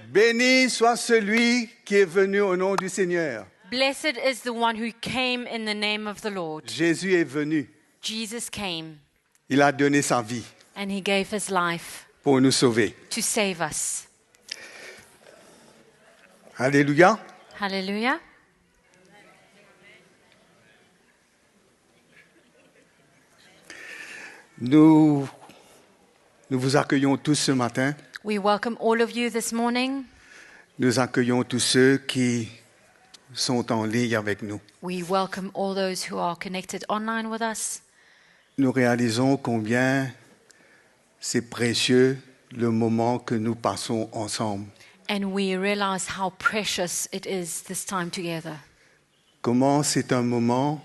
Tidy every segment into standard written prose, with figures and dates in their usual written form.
Béni soit celui qui est venu au nom du Seigneur. Blessed is the one who came in the name of the Lord. Jésus est venu. Jesus came Il a donné sa vie and he gave his life pour nous sauver. to save us. Alléluia. Hallelujah. Nous vous accueillons tous ce matin. We welcome all of you this morning. Nous accueillons tous ceux qui sont en ligne avec nous. We welcome all those who are connected online with us. Nous réalisons combien c'est précieux le moment que nous passons ensemble. And we realize how precious it is this time together. Comment c'est un moment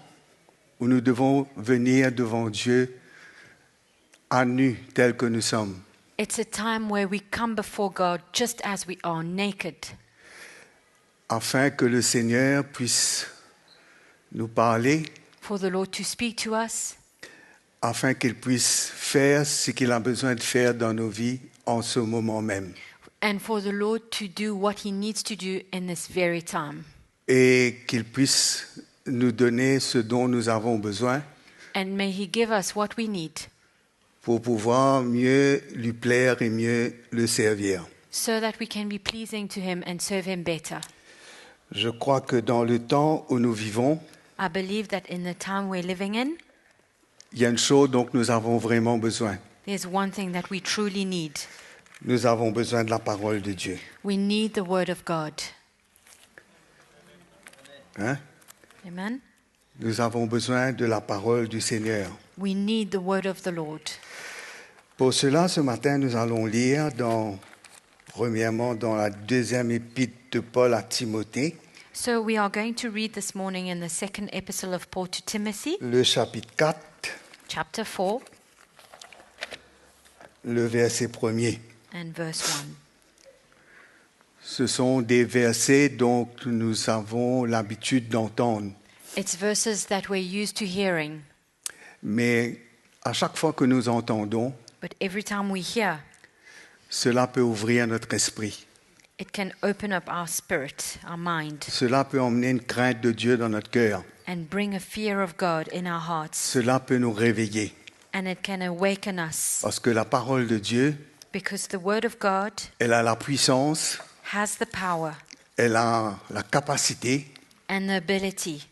où nous devons venir devant Dieu à nu tels que nous sommes. It's a time where we come before God just as we are, naked, Afin que le Seigneur puisse nous parler, for the Lord to speak to us, afin qu'il puisse faire ce qu'il a besoin de faire dans nos vies en ce moment même. and for the Lord to do what he needs to do in this very time. Et qu'il puisse nous donner ce dont nous avons besoin And may he give us what we need pour pouvoir mieux lui plaire et mieux le servir. so that we can be pleasing to him and serve him better. Je crois que dans le temps où nous vivons, I believe that in the time we're living in, il y a une chose dont nous avons vraiment besoin. there's one thing that we truly need. Nous avons besoin de la parole de Dieu. We need the word of God. Hein? Amen? Nous avons besoin de la parole du Seigneur. We need the word of the Lord. Pour cela, ce matin, nous allons lire premièrement dans la deuxième épître de Paul à Timothée, So we are going to read this morning in the second epistle of Paul to Timothy, le chapitre 4, chapter 4 le verset 1er. and verse 1. Ce sont des versets dont nous avons l'habitude d'entendre. It's verses that we're used to hearing, Mais à chaque fois que nous entendons, but every time we hear, cela peut ouvrir notre esprit. it can open up our spirit, our mind, Cela peut emmener une crainte de Dieu dans notre cœur. and bring a fear of God in our hearts. Cela peut nous réveiller. And it can awaken us, Parce que la parole de Dieu, because the word of God elle a la puissance, has the power elle a la capacité and the ability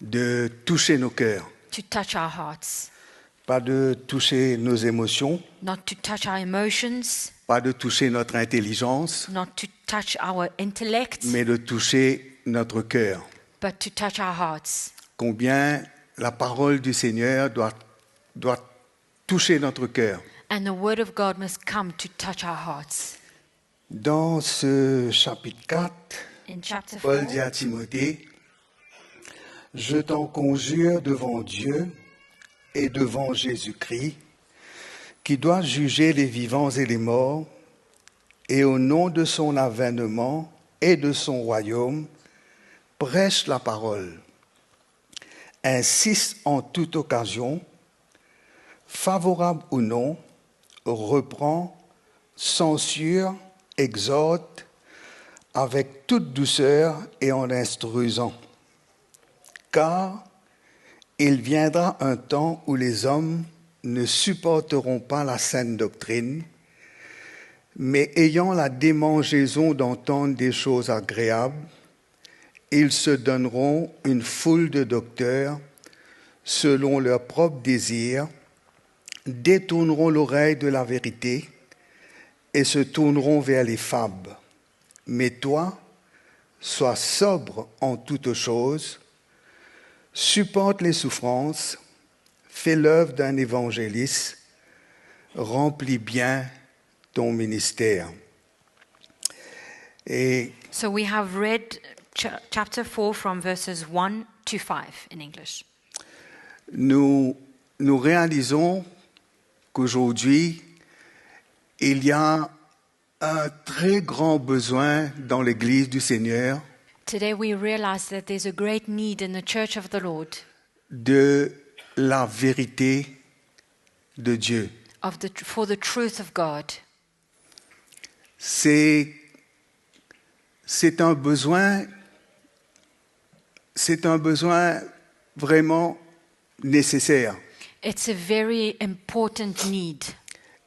de toucher nos cœurs. to touch our hearts, Pas de toucher nos émotions, not to touch our emotions, pas de toucher notre intelligence, not to touch our intellect, mais de toucher notre cœur. but to touch our hearts. Combien la parole du Seigneur doit toucher notre cœur. And the word of God must come to touch our hearts. Dans ce chapitre 4, In chapter 4, Paul dit à Timothée, « Je t'en conjure devant Dieu et devant Jésus-Christ, qui doit juger les vivants et les morts, et au nom de son avènement et de son royaume, prêche la parole. Insiste en toute occasion, favorable ou non, reprend, censure, exhorte, avec toute douceur et en instruisant. Car il viendra un temps où les hommes ne supporteront pas la saine doctrine, mais ayant la démangeaison d'entendre des choses agréables, ils se donneront une foule de docteurs selon leurs propres désirs, détourneront l'oreille de la vérité et se tourneront vers les fables. Mais toi, sois sobre en toutes choses, supporte les souffrances, fais l'œuvre d'un évangéliste, remplis bien ton ministère. » Et so we have read chapter 4 from verses 1 to 5 in English. nous réalisons qu'aujourd'hui, il y a un très grand besoin dans l'Église du Seigneur Today we realize that there's a great need in the church of the Lord de la vérité de Dieu. for the truth of God. C'est c'est un besoin vraiment nécessaire. It's a very important need.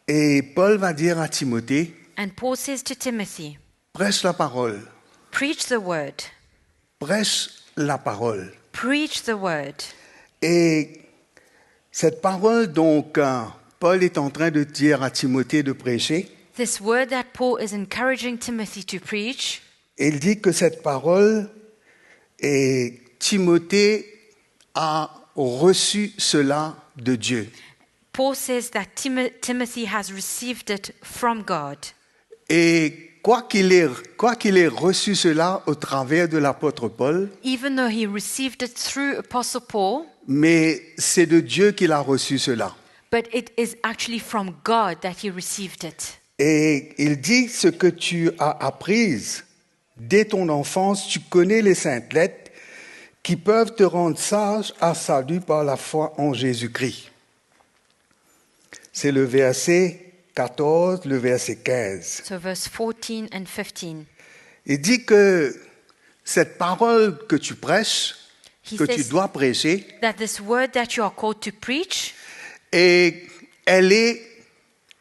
Et Paul va dire à Timothée, And Paul says to Timothy, prêche la parole, preach the word. prêche la parole. Preach the word. Et cette parole, donc, Paul est en train de dire à Timothée de prêcher. This word that Paul is encouraging Timothy to preach, Il dit que cette parole, et Timothée a reçu cela de Dieu. Paul says that Timothy has received it from God. Et quoi qu'il ait reçu cela au travers de l'apôtre Paul, Even though he received it through Apostle Paul, mais c'est de Dieu qu'il a reçu cela. but it is actually from God that he received it. Et il dit ce que tu as appris dès ton enfance, tu connais les saintes lettres qui peuvent te rendre sage à salut par la foi en Jésus-Christ. C'est le verset 14, le verset 15. So verse 14 and 15. Il dit que cette parole que tu prêches, He que tu says dois prêcher, that this word that you are called to preach, et elle est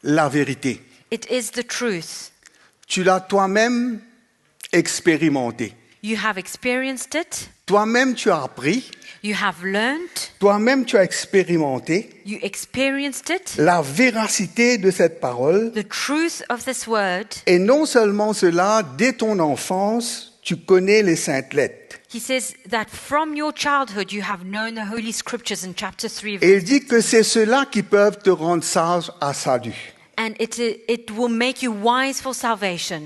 la vérité. it is the truth. Tu l'as toi-même expérimenté. You have experienced it, Toi-même, tu as appris. you have learned, Toi-même, tu as expérimenté you experienced it, la véracité de cette parole. the truth of this word. Et non seulement cela, dès ton enfance, tu connais les saintes lettres. He says that from your childhood you have known the Holy Scriptures in chapter 3. Et il dit que c'est cela qui peuvent te rendre sage à salut. And it will make you wise for salvation.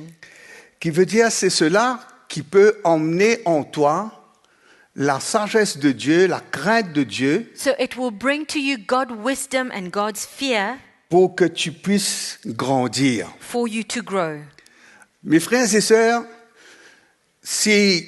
Qui veut dire, c'est cela qui peut emmener en toi la sagesse de Dieu, la crainte de Dieu, So it will bring to you God's wisdom and God's fear pour que tu puisses grandir. for you to grow. Mes frères et sœurs, si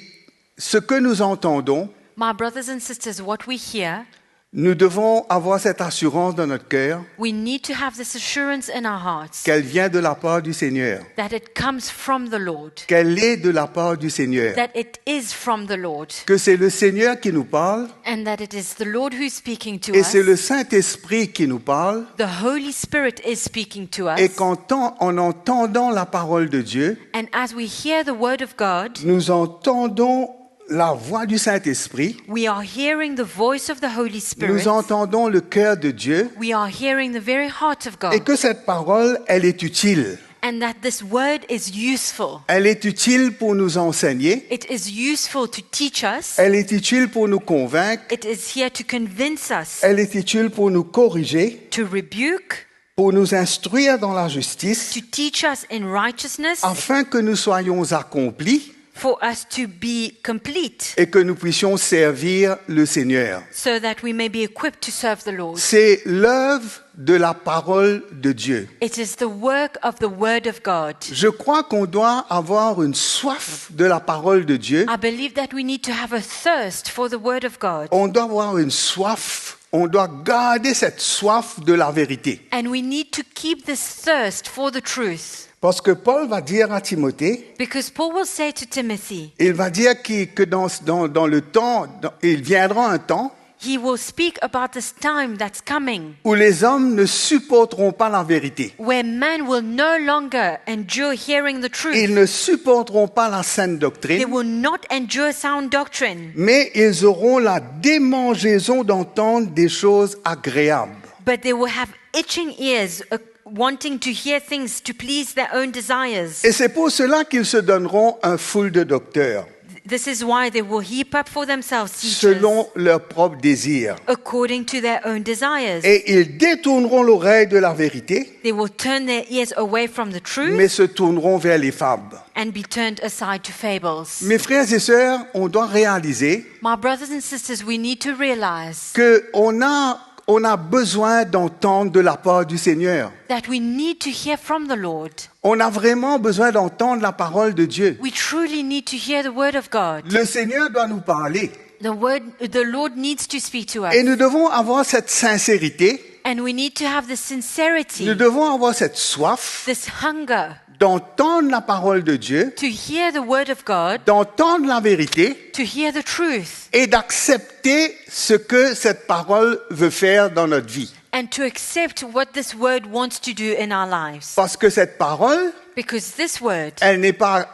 ce que nous entendons, My brothers and sisters, what we hear, nous devons avoir cette assurance dans notre cœur we need to have this assurance in our hearts qu'elle vient de la part du Seigneur, that it comes from the Lord, qu'elle est de la part du Seigneur, that it is from the Lord, que c'est le Seigneur qui nous parle and that it is the Lord who's speaking to et us. c'est le Saint-Esprit qui nous parle The Holy Spirit is speaking to us. et en entendant la parole de Dieu, And as we hear the word of God, nous entendons la voix du Saint-Esprit, we are hearing the voice of the Holy Spirit. nous entendons le cœur de Dieu We are hearing the very heart of et God. que cette parole, elle est utile. And that this word is useful. Elle est utile pour nous enseigner, It is useful to teach us. elle est utile pour nous convaincre, It is here to convince us, elle est utile pour nous corriger, to rebuke, pour nous instruire dans la justice, to teach us in righteousness, afin que nous soyons accomplis for us to be complete, et que nous puissions servir le Seigneur. so that we may be equipped to serve the Lord. C'est l'œuvre de la parole de Dieu. It is the work of the word of God. Je crois qu'on doit avoir une soif de la parole de Dieu. I believe that we need to have a thirst for the word of God. On doit avoir une soif, on doit garder cette soif de la vérité. And we need to keep this thirst for the truth. Parce que Paul va dire à Timothée, Because Paul will say to Timothy, il va dire que dans le temps, il viendra un temps he will speak about this time that's coming où les hommes ne supporteront pas la vérité. where man will no longer endure hearing the Ils truth. ne supporteront pas la saine They doctrine, will not endure sound doctrine, mais ils auront la démangeaison d'entendre des choses agréables. but they will have itching ears, wanting to hear things to please their own desires. Et c'est pour cela qu'ils se donneront un foule de docteurs, This is why they will heap up for themselves teachers selon leurs propres désirs. according to their own desires. Et ils détourneront l'oreille de la vérité, They will turn their ears away from the truth mais se tourneront vers les fables. and be turned aside to fables. Mes frères et sœurs, on doit réaliser My brothers and sisters, we need to realize qu'on a besoin d'entendre de la part du Seigneur. that we need to hear from the Lord. On a vraiment besoin d'entendre la parole de Dieu. We truly need to hear the word of God. Le Seigneur doit nous parler. The Lord needs to speak to us. Et nous devons avoir cette sincérité, And we need to have this sincerity, nous devons avoir cette soif this hunger d'entendre la parole de Dieu, to hear the word of God, d'entendre la vérité to hear the truth, et d'accepter ce que cette parole veut faire dans notre vie. and to accept what this word wants to do in our lives. Parce que cette parole, Because this word elle n'est pas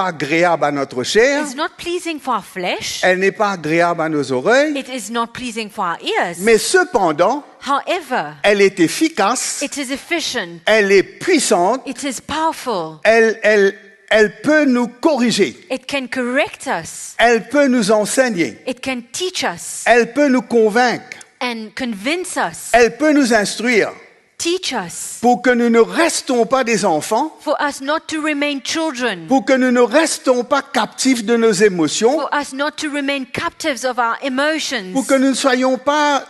agréable à notre chair, is not pleasing for our flesh, elle n'est pas agréable à nos oreilles, it is not pleasing for our ears. mais cependant, However, elle est efficace, it is efficient, elle est puissante, it is powerful, elle peut nous corriger, it can correct us, elle peut nous enseigner, it can teach us elle peut nous convaincre, and convince us, elle peut nous instruire teach us, pour que nous ne restons pas des enfants, for us not to remain children, pour que nous ne restons pas captifs de nos émotions, for us not to remain captives of our emotions, pour que nous ne soyons pas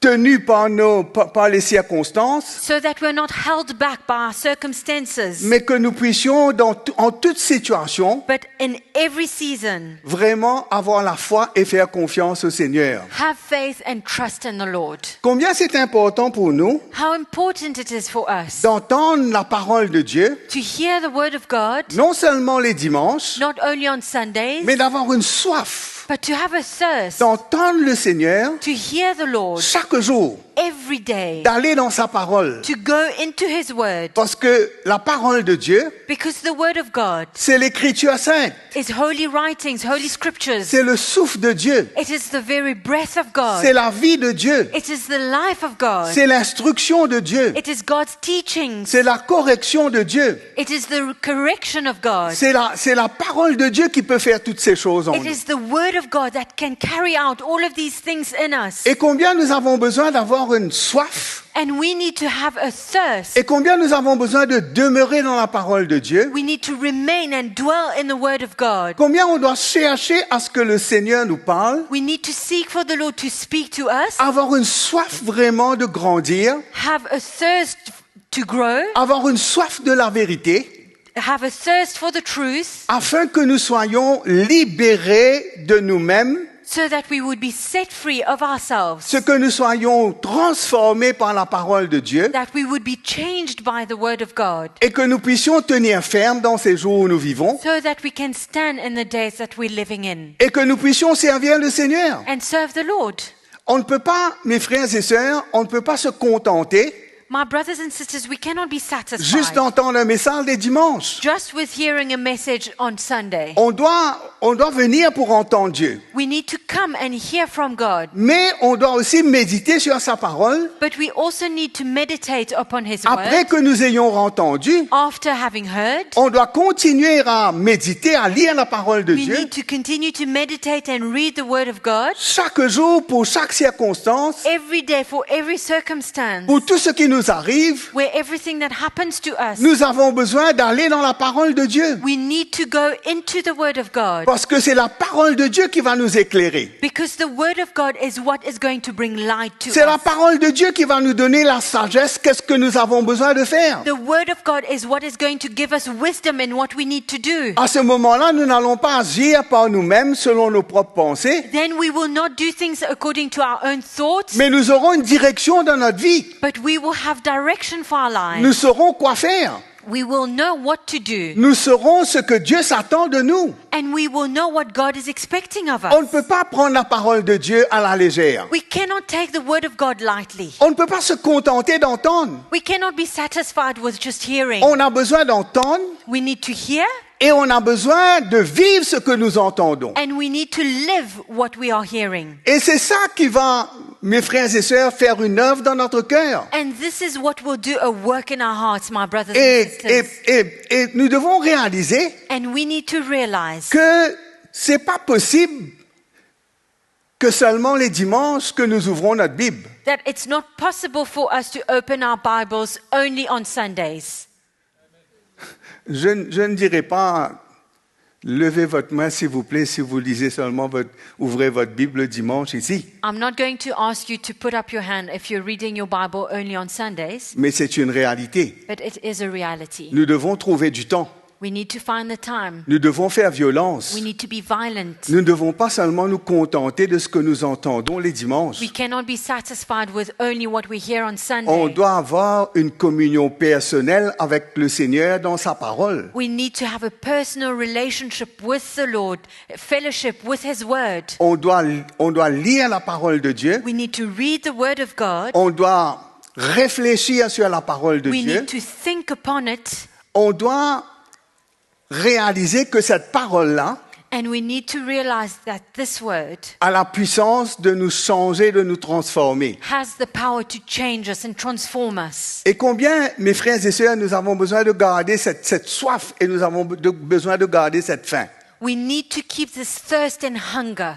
tenus par les circonstances, so that we're not held back by our circumstances, mais que nous puissions, en toute situation, but in every season, vraiment avoir la foi et faire confiance au Seigneur. have faith and trust in the Lord. Combien c'est important pour nous How important it is for us d'entendre la parole de Dieu, to hear the word of God, non seulement les dimanches, not only on Sundays, mais d'avoir une soif but to have a thirst d'entendre le Seigneur to hear the Lord chaque jour, every day, d'aller dans sa parole. to go into His word, Parce que la parole de Dieu, because the word of God c'est l'écriture sainte, is holy writings, holy scriptures. c'est le souffle de Dieu, It is the very breath of God. c'est la vie de Dieu, It is the life of God. c'est l'instruction de Dieu, It is God's teachings. c'est la correction de Dieu, It is the correction of God. c'est la parole de Dieu qui peut faire toutes ces choses en It nous. is the word of God that can carry out all of these things in us. Et combien nous avons besoin d'avoir une soif, And we need to have a thirst. et combien nous avons besoin de demeurer dans la parole de Dieu, We need to remain and dwell in the word of God. combien on doit chercher à ce que le Seigneur nous parle, We need to seek for the Lord to speak to us, avoir une soif vraiment de grandir, have a thirst to grow, avoir une soif de la vérité, have a thirst for the truth, afin que nous soyons libérés de nous-mêmes, so that we would be set free of ourselves, ce que nous soyons transformés par la parole de Dieu, that we would be changed by the word of God, et que nous puissions tenir ferme dans ces jours où nous vivons, so that we can stand in the days that we're living in et que nous puissions servir le Seigneur. and serve the Lord. On ne peut pas, mes frères et sœurs, on ne peut pas se contenter My brothers and sisters, we cannot be juste satisfied d'entendre un message les dimanches. just with hearing a message on Sunday. On doit venir pour entendre Dieu. We need to come and hear from God, Mais on doit aussi méditer sur sa parole but we also need to meditate upon His après word. que nous ayons entendu. After having heard, On doit continuer à méditer, à lire la parole de we Dieu need to continue to meditate and read the word of God chaque jour pour chaque circonstance, every day for every circumstance. pour tout ce qui nous arrive. Where everything that happens to us, Nous avons besoin d'aller dans la parole de Dieu we need to go into the word of God, parce que c'est la parole de Dieu qui va nous éclairer. because the word of God is what is going to bring light to C'est la us. parole de Dieu qui va nous donner la sagesse, qu'est-ce que nous avons besoin de faire. The word of God is what is going to give us wisdom in what we need to do. À ce moment-là, nous n'allons pas agir par nous-mêmes selon nos propres pensées, Then we will not do things according to our own thoughts, mais nous aurons une direction dans notre vie. but we will have direction for our lives. Nous saurons quoi faire. We will know what to do, Nous saurons ce que Dieu s'attend de nous. and we will know what God is expecting of On ne us. peut pas prendre la parole de Dieu à la légère. We cannot take the word of God lightly. On ne peut pas se contenter d'entendre. We cannot be satisfied with just hearing. On a besoin d'entendre We need to hear, et on a besoin de vivre ce que nous entendons. and we need to live what we are hearing. Et c'est ça qui va, mes frères et sœurs, faire une œuvre dans notre cœur. And this is what will do a work in our hearts, my brothers and Et, sisters. et nous devons réaliser And we need to realize que c'est pas possible que seulement les dimanches que nous ouvrons notre Bible. that it's not possible for us to open our Bibles only on Sundays. Je ne dirai pas, levez votre main s'il vous plaît si vous lisez seulement ouvrez votre Bible le dimanche ici. I'm not going to ask you to put up your hand if you're reading your Bible only on Sundays, Mais c'est une réalité. but it is a reality. Nous devons trouver du temps. We need to find the time. Nous devons faire violence. We need to be violent. Nous ne devons pas seulement nous contenter de ce que nous entendons les dimanches. We cannot be satisfied with only what we hear on On Sunday. doit avoir une communion personnelle avec le Seigneur dans sa parole. We need to have a personal relationship with the Lord, fellowship with His Word. On doit lire la parole de Dieu. We need to read the Word of God. On doit réfléchir sur la parole de We Dieu. need to think upon it. On doit réaliser que cette parole-là And we need to realize that this Word a la puissance de nous changer, de nous transformer. has the power to change us and transform us. Et combien, mes frères et sœurs, nous avons besoin de garder cette soif et nous avons besoin de garder cette faim. We need to keep this thirst and hunger.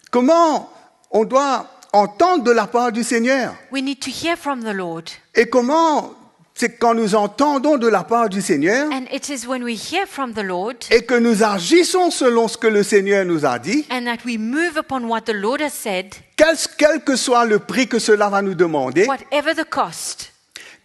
Comment on doit entendre de la part du Seigneur? We need to hear from the Lord. Et comment, c'est quand nous entendons de la part du Seigneur And it is when we hear from the Lord et que nous agissons selon ce que le Seigneur nous a dit, and that we move upon what the Lord has said, quel que soit le prix que cela va nous demander, whatever the cost,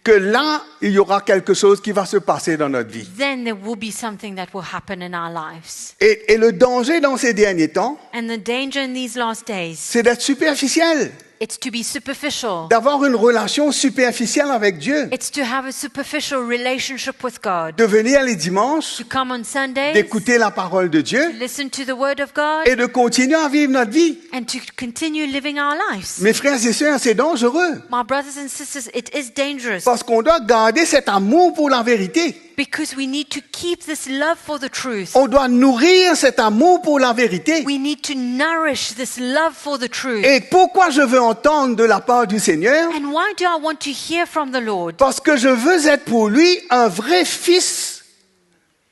que là, il y aura quelque chose qui va se passer dans notre vie. then there will be something that will happen in our lives. Et le danger dans ces derniers temps, And the danger in these last days, c'est d'être superficiel, it's to be superficial. d'avoir une relation superficielle avec Dieu, It's to have a superficial relationship with God. de venir les dimanches, To come on Sundays, d'écouter la parole de Dieu listen to the Word of God, et de continuer à vivre notre vie. and to continue living our lives. Mes frères et sœurs, c'est dangereux My brothers and sisters, it is dangerous parce qu'on doit garder cet amour pour la vérité. because we need to keep this love for the truth. On doit nourrir cet amour pour la vérité. We need to nourish this love for the truth. Et pourquoi je veux entendre de la part du Seigneur? And why do I want to hear from the Lord? Parce que je veux être pour lui un vrai fils.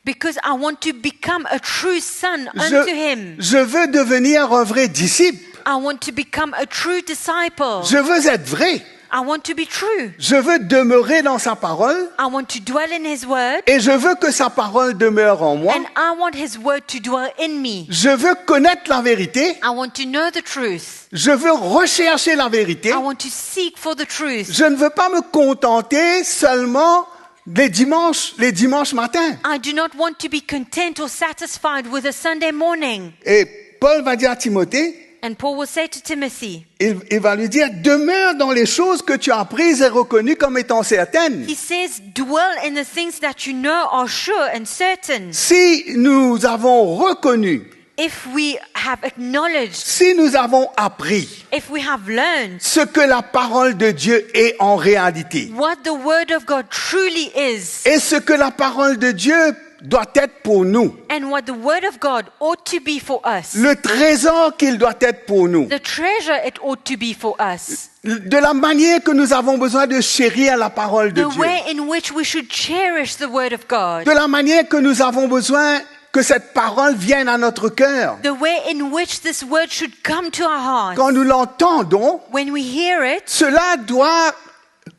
Because I want to become a true son unto Him. Je veux devenir un vrai disciple. I want to become a true disciple. Je veux être vrai. I want to be true. Je veux demeurer dans sa parole I want to dwell in His Word. et je veux que sa parole demeure en moi. And I want His Word to dwell in me. Je veux connaître la vérité. I want to know the truth. Je veux rechercher la vérité. I want to seek for the truth. Je ne veux pas me contenter seulement les dimanches matins. I do not want to be content or satisfied with a Sunday morning. Et Paul va dire à Timothée, And Paul will say to Timothy, il va lui dire, demeure dans les choses que tu as apprises et reconnues comme étant certaines. he says, dwell in the things that you know are sure and certain. Si nous avons reconnu, If we have acknowledged, si nous avons appris if we have learned ce que la parole de Dieu est en réalité what the Word of God truly is, et ce que la parole de Dieu doit être pour nous, and what the Word of God ought to be for us, le trésor qu'il doit être pour nous, the treasure it ought to be for us, de la manière que nous avons besoin de chérir la parole de the Dieu, way in which we should cherish the Word of God, de la manière que nous avons besoin que cette parole vienne à notre cœur. the way in which this Word should come to our hearts. Quand nous l'entendons, When we hear it, cela doit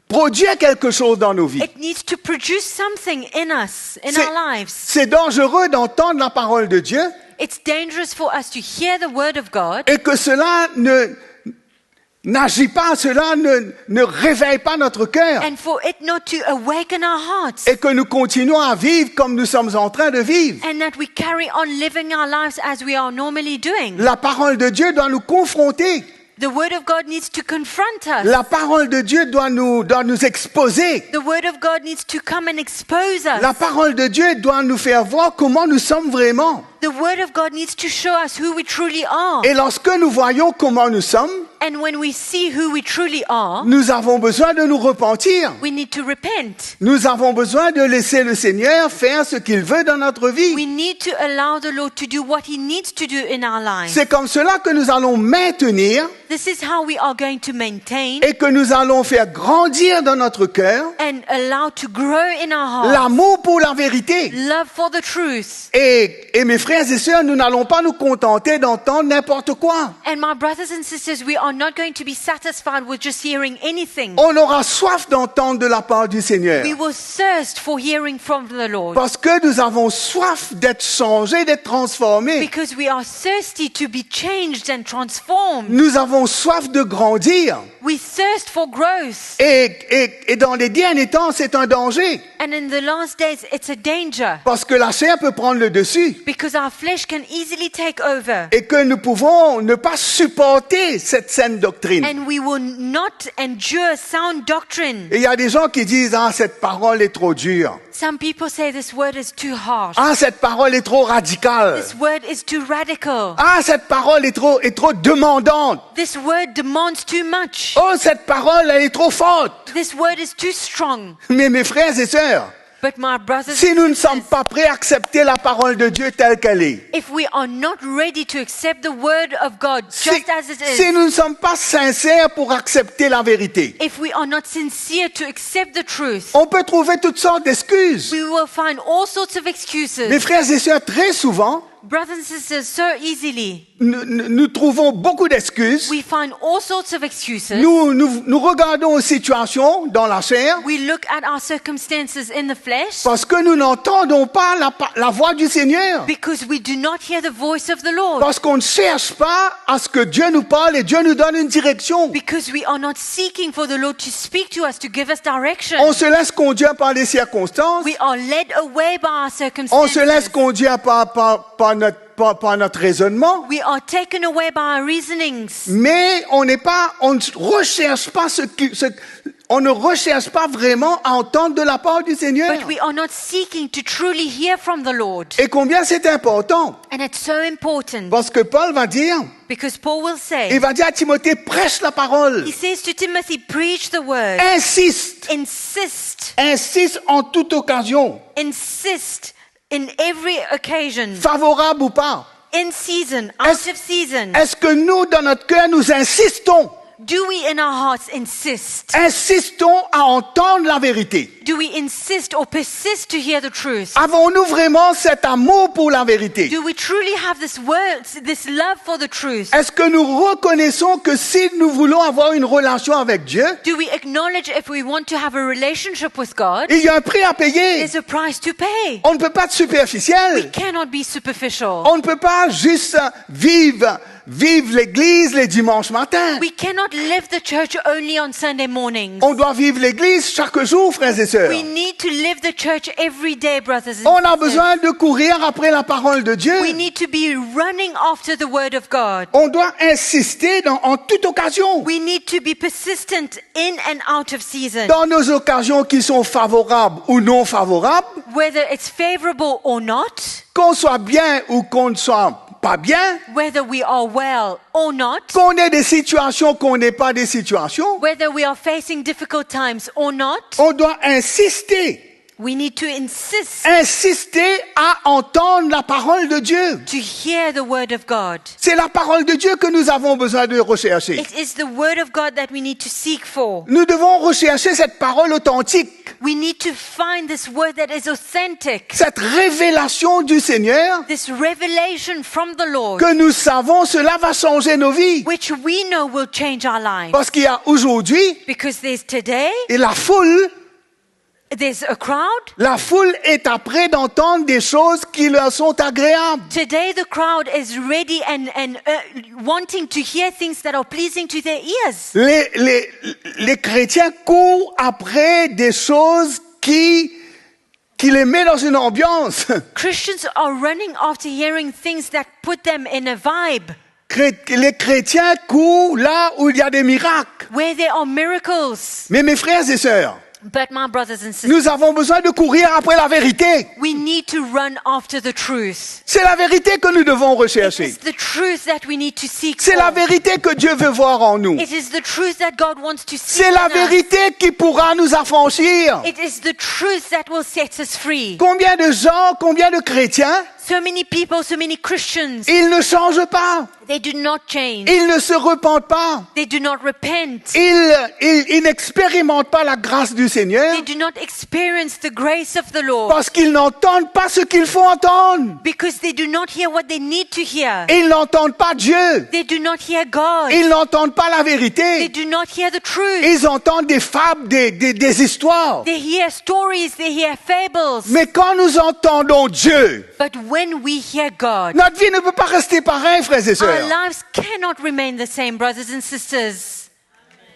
produire quelque chose dans nos vies. it needs to produce something in us, in C'est- our lives. C'est dangereux d'entendre la parole de Dieu It's dangerous for us to hear the Word of God et que cela n'agit pas, cela ne réveille pas notre cœur and for it not to awaken our hearts, et que nous continuons à vivre comme nous sommes en train de vivre. and that we carry on living our lives as we are normally doing. La parole de Dieu doit nous confronter. The Word of God needs to confront us. La parole de Dieu doit nous exposer. The Word of God needs to come and expose us. La parole de Dieu doit nous faire voir comment nous sommes vraiment. The Word of God needs to show us who we truly are. Et lorsque nous voyons comment nous sommes, And when we see who we truly are, nous avons besoin de nous repentir. we need to repent. Nous avons besoin de laisser le Seigneur faire ce qu'il veut dans notre vie. We need to allow the Lord to do what He needs to do in our lives. C'est comme cela que nous allons maintenir This is how we are going to maintain et que nous allons faire grandir dans notre cœur and allow to grow in our hearts l'amour pour la vérité. love for the truth. Et mes frères et sœurs, nous n'allons pas nous contenter d'entendre n'importe quoi. And my brothers and sisters, we are not going to be satisfied with just hearing anything. On aura soif d'entendre de la part du Seigneur. We will thirst for hearing from the Lord Parce que nous avons soif d'être changés, d'être transformés. because we are thirsty to be changed and transformed. Nous avons soif de grandir. We thirst for growth. Et dans les derniers temps, c'est un danger. And in the last days, it's a danger. Parce que la chair peut prendre le dessus. Because our flesh can easily take over. Et que nous pouvons ne pas supporter cette saine doctrine. And we will not endure sound doctrine. Et il y a des gens qui disent, ah, cette parole est trop dure. Some people say this word is too harsh. Ah, cette parole est trop radicale. This word is too radical. Ah, cette parole est trop demandante. This word demands too much. Oh, cette parole, elle est trop forte. This word is too strong. Mais mes frères et sœurs, But my brothers si nous ne and sommes sisters, pas prêts à accepter la parole de Dieu telle qu'elle est, if we are not ready to accept the word of God si, just as it si is, nous ne sommes pas sincères pour accepter la vérité, if we are not sincere to accept the truth, on peut trouver toutes sortes d'excuses. we will find all sorts of Mes excuses. frères et sœurs, très souvent, Brothers and sisters, so easily, nous trouvons beaucoup d'excuses. we find all sorts of excuses. Nous regardons aux situations dans la chair We look at our circumstances in the flesh parce que nous n'entendons pas la voix du Seigneur. because we do not hear the voice of the Lord. Parce qu'on ne cherche pas à ce que Dieu nous parle et Dieu nous donne une direction. Because we are not seeking for the Lord to speak to us, to give us direction. On se laisse conduire par les circonstances. We are led away by our On se laisse circumstances. conduire par notre raisonnement. We are taken away by our reasonings. Mais on ne recherche pas on ne recherche pas vraiment à entendre de la part du Seigneur. But we are not seeking to truly hear from the Lord. Et combien c'est important. And it's so important Parce que Paul va dire, because Paul will il say, va dire à Timothée, prêche la parole. he says to Timothy, preach the word. Insiste en toute occasion, Insist in every occasion, favorable ou pas. in season, out of season. Est-ce que nous, dans notre cœur, nous insistons? Do we in our hearts insist? Insistons à entendre la vérité. Do we insist or persist to hear the truth? Avons-nous vraiment cet amour pour la vérité? Do we truly have this word, this love for the truth? Est-ce que nous reconnaissons que si nous voulons avoir une relation avec Dieu, Do we acknowledge if we want to have a relationship with God, il y a un prix à payer? there's a price to pay? On ne peut pas être superficiel. We cannot be superficial. On ne peut pas juste vivre l'église les dimanches matins. We cannot live the church only on Sunday mornings. On doit vivre l'église chaque jour, frères et sœurs. We need to live the church every day, brothers and On a sisters. besoin de courir après la parole de Dieu. We need to be running after the word of God. On doit insister en toute occasion. We need to be persistent in and out of season. Dans nos occasions qui sont favorables ou non favorables, Whether it's favorable or not, qu'on soit bien ou qu'on ne soit pas bien, whether we are well or not, qu'on ait des situations, qu'on n'ait pas des situations, whether we are facing difficult times or not, on doit insister we need to insist à entendre la parole de Dieu. to hear the word of God. C'est la parole de Dieu que nous avons besoin de rechercher. It is the word of God that we need to seek for. Nous devons rechercher cette parole authentique, We need to find this word that is authentic, cette révélation du Seigneur this revelation from the Lord, que nous savons, cela va changer nos vies. which we know will change our lives. Parce qu'il y a aujourd'hui, Because there's today, et la foule there's a crowd. La foule est après d'entendre des choses qui leur sont agréables. Today the crowd is ready and wanting to hear things that are pleasing to their ears. Les chrétiens courent après des choses qui les mettent dans une ambiance. Christians are running after hearing things that put them in a vibe, Les chrétiens courent là où il y a des miracles. where there are miracles. Mais mes frères et sœurs, But my brothers and sisters, nous avons besoin de courir après la vérité. we need to run after the truth. C'est la vérité que nous devons rechercher. It's the truth that we need to seek C'est la for. vérité que Dieu veut voir en nous. It is the truth that God wants to see C'est la in us. vérité qui pourra nous affranchir. It is the truth that will set us free. Combien de gens, combien de chrétiens, So many people, so many Christians, ils ne changent pas. they do not change. Ils ne se repentent pas. They do not repent. Ils n'expérimentent pas la grâce du Seigneur They do not experience the grace of the Lord parce qu'ils n'entendent pas ce qu'il faut entendre. because they do not hear what they need to hear. Ils n'entendent pas Dieu. They do not hear God. Ils n'entendent pas la They vérité. do not hear the truth. Ils entendent des fables, des histoires. They hear stories, they hear fables. Mais quand nous entendons Dieu, But when we hear God, notre vie ne peut pas rester pareille, frères et our sœurs. lives cannot remain the same, brothers and sisters.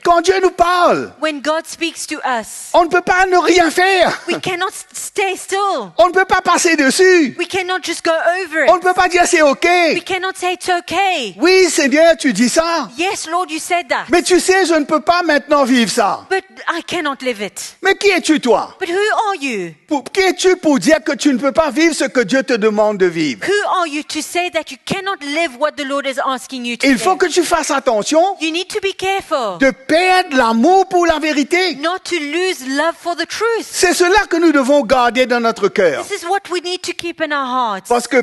Quand Dieu nous parle, When God speaks to us, on ne peut pas ne rien faire. we cannot stay still. On ne peut pas passer dessus. We cannot just go over On ne it. peut pas dire c'est OK. We cannot say it's okay. Oui, Seigneur, tu dis ça. Yes, Lord, you said that. Mais tu sais, je ne peux pas maintenant vivre ça. But I cannot live it. Mais qui es-tu, toi? But who are you? Qui es-tu pour dire que tu ne peux pas vivre ce que Dieu te demande de vivre? Who are you to say that you cannot live what the Lord is asking you to Il faut live? que tu fasses attention You need to be careful de perdre l'amour pour la vérité. not to lose love for the truth. C'est cela que nous devons garder dans notre cœur. This is what we need to keep in our hearts. Parce que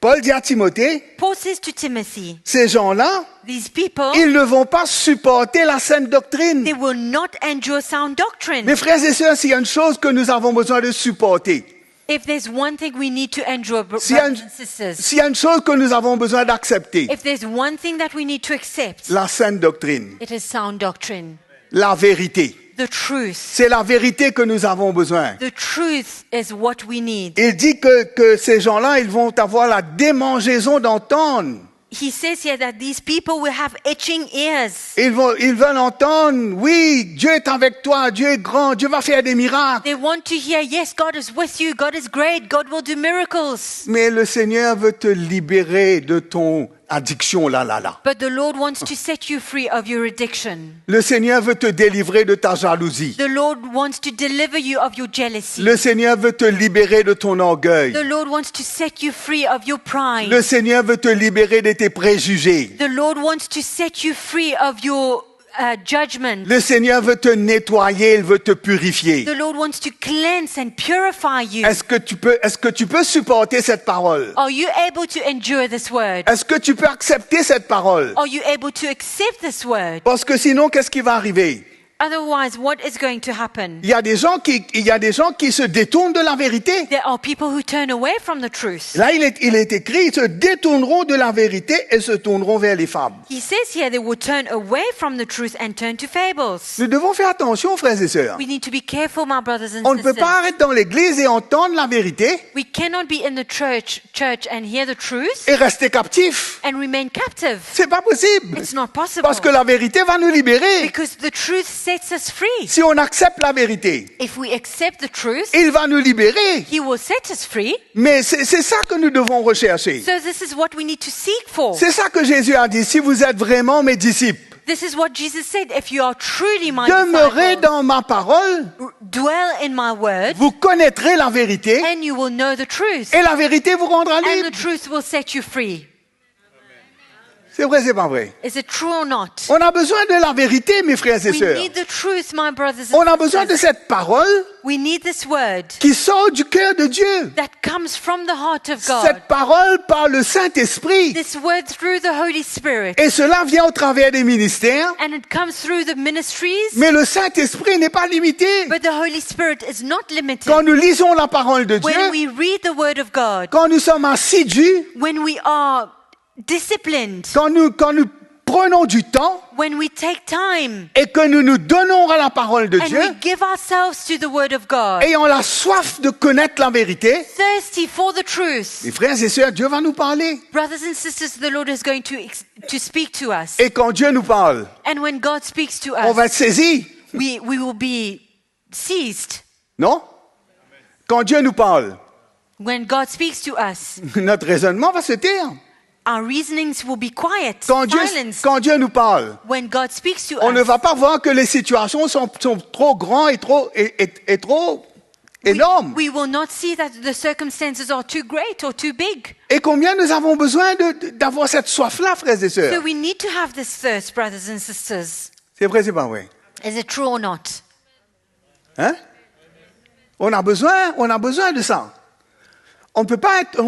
Paul dit à Timothée, Paul says to Timothy, ces gens-là, these people, ils ne vont pas supporter la saine doctrine. they will not endure sound doctrine. Mes frères et sœurs, s'il y a une chose que nous avons besoin de supporter, If there's one thing we need to endure, s'il y a brothers une, and sisters, s'il y a une chose que nous avons besoin d'accepter, if there's one thing that we need to accept, la saine doctrine, it is sound doctrine. la vérité. The truth. C'est la vérité que nous avons besoin. The truth is what we need. Il dit que ces gens-là, ils vont avoir la démangeaison d'entendre. He says here that these people will have itching ears. Ils veulent entendre, oui, Dieu est avec toi, Dieu est grand, Dieu va faire des miracles. They want to hear, yes, God is with you, God is great, God will do miracles. Mais le Seigneur veut te libérer de ton addiction là. But the Lord wants to set you free of your addiction. Le Seigneur veut te délivrer de ta jalousie. The Lord wants to deliver you of your jealousy. Le Seigneur veut te libérer de ton orgueil. The Lord wants to set you free of your pride. Le Seigneur veut te libérer de tes préjugés. The Lord wants to set you free of your judgment. Le Seigneur veut te nettoyer, il veut te purifier. The Lord wants to cleanse and purify you. Est-ce que tu peux supporter cette parole? Are you able to endure this word? Est-ce que tu peux accepter cette parole? Are you able to accept this word? Parce que sinon, qu'est-ce qui va arriver? Otherwise, what is going to happen? Il y a des gens qui se détournent de la vérité. There are people who turn away from the truth. Là, il est écrit, ils se détourneront de la vérité et se tourneront vers les fables. He says here they will turn away from the truth and turn to fables. Nous devons faire attention, frères et sœurs. We need to be careful, my brothers and On ne peut sisters. pas arrêter dans l'église et entendre la vérité We cannot be in the church and hear the truth et rester captif. and remain captive. C'est pas possible. It's not possible. Parce que la vérité va nous libérer. Because the truth sets us free. Si on accepte la vérité, If we accept the truth, il va nous libérer. He will set us free. Mais c'est ça que nous devons rechercher. So this is what we need to seek for. C'est ça que Jésus a dit. Si vous êtes vraiment mes disciples, This is what Jesus said. If you are truly my demeurez disciples, dans ma parole, dwell in my word, vous connaîtrez la vérité and you will know the truth. et la vérité vous rendra And the libre. truth will set you free. C'est vrai, c'est pas vrai. Is it true or not? On a besoin de la vérité, mes frères et We sœurs. need the truth, my brothers On and a besoin de sisters. cette parole We need this word qui sort du cœur de Dieu. that comes from the heart of God. Cette parole par le Saint-Esprit. This word through the Holy Spirit. Et cela vient au travers des ministères. And it comes through the ministries. Mais le Saint-Esprit n'est pas limité. But the Holy Spirit is not limited. Quand nous lisons la parole de Dieu, When we read the word of God, quand nous sommes assidus, when we are disciplined, quand nous prenons du temps when we take time et que nous nous donnons à la parole de and Dieu, we give ourselves to the word of God, ayant la soif de connaître la vérité, thirsty for the truth, mes frères et sœurs, Dieu va nous parler. brothers and sisters, the Lord is going to speak to us. Et quand Dieu nous parle, And when God speaks to on us, va être saisis, we will be seized. non? Quand Dieu nous parle, When God speaks to us, notre raisonnement va se taire. our reasonings will be quiet, Quand silenced. Dieu nous parle, When God speaks to on ne us, va pas voir que les situations sont trop grandes et trop énormes. we will not see that the circumstances are too great or too big. Et combien nous avons besoin d'avoir cette soif-là, frères et So sœurs? we need to have this thirst, brothers and sisters. C'est vrai, c'est pas vrai? Is it true or not? Hein? On a besoin de ça. On ne peut pas être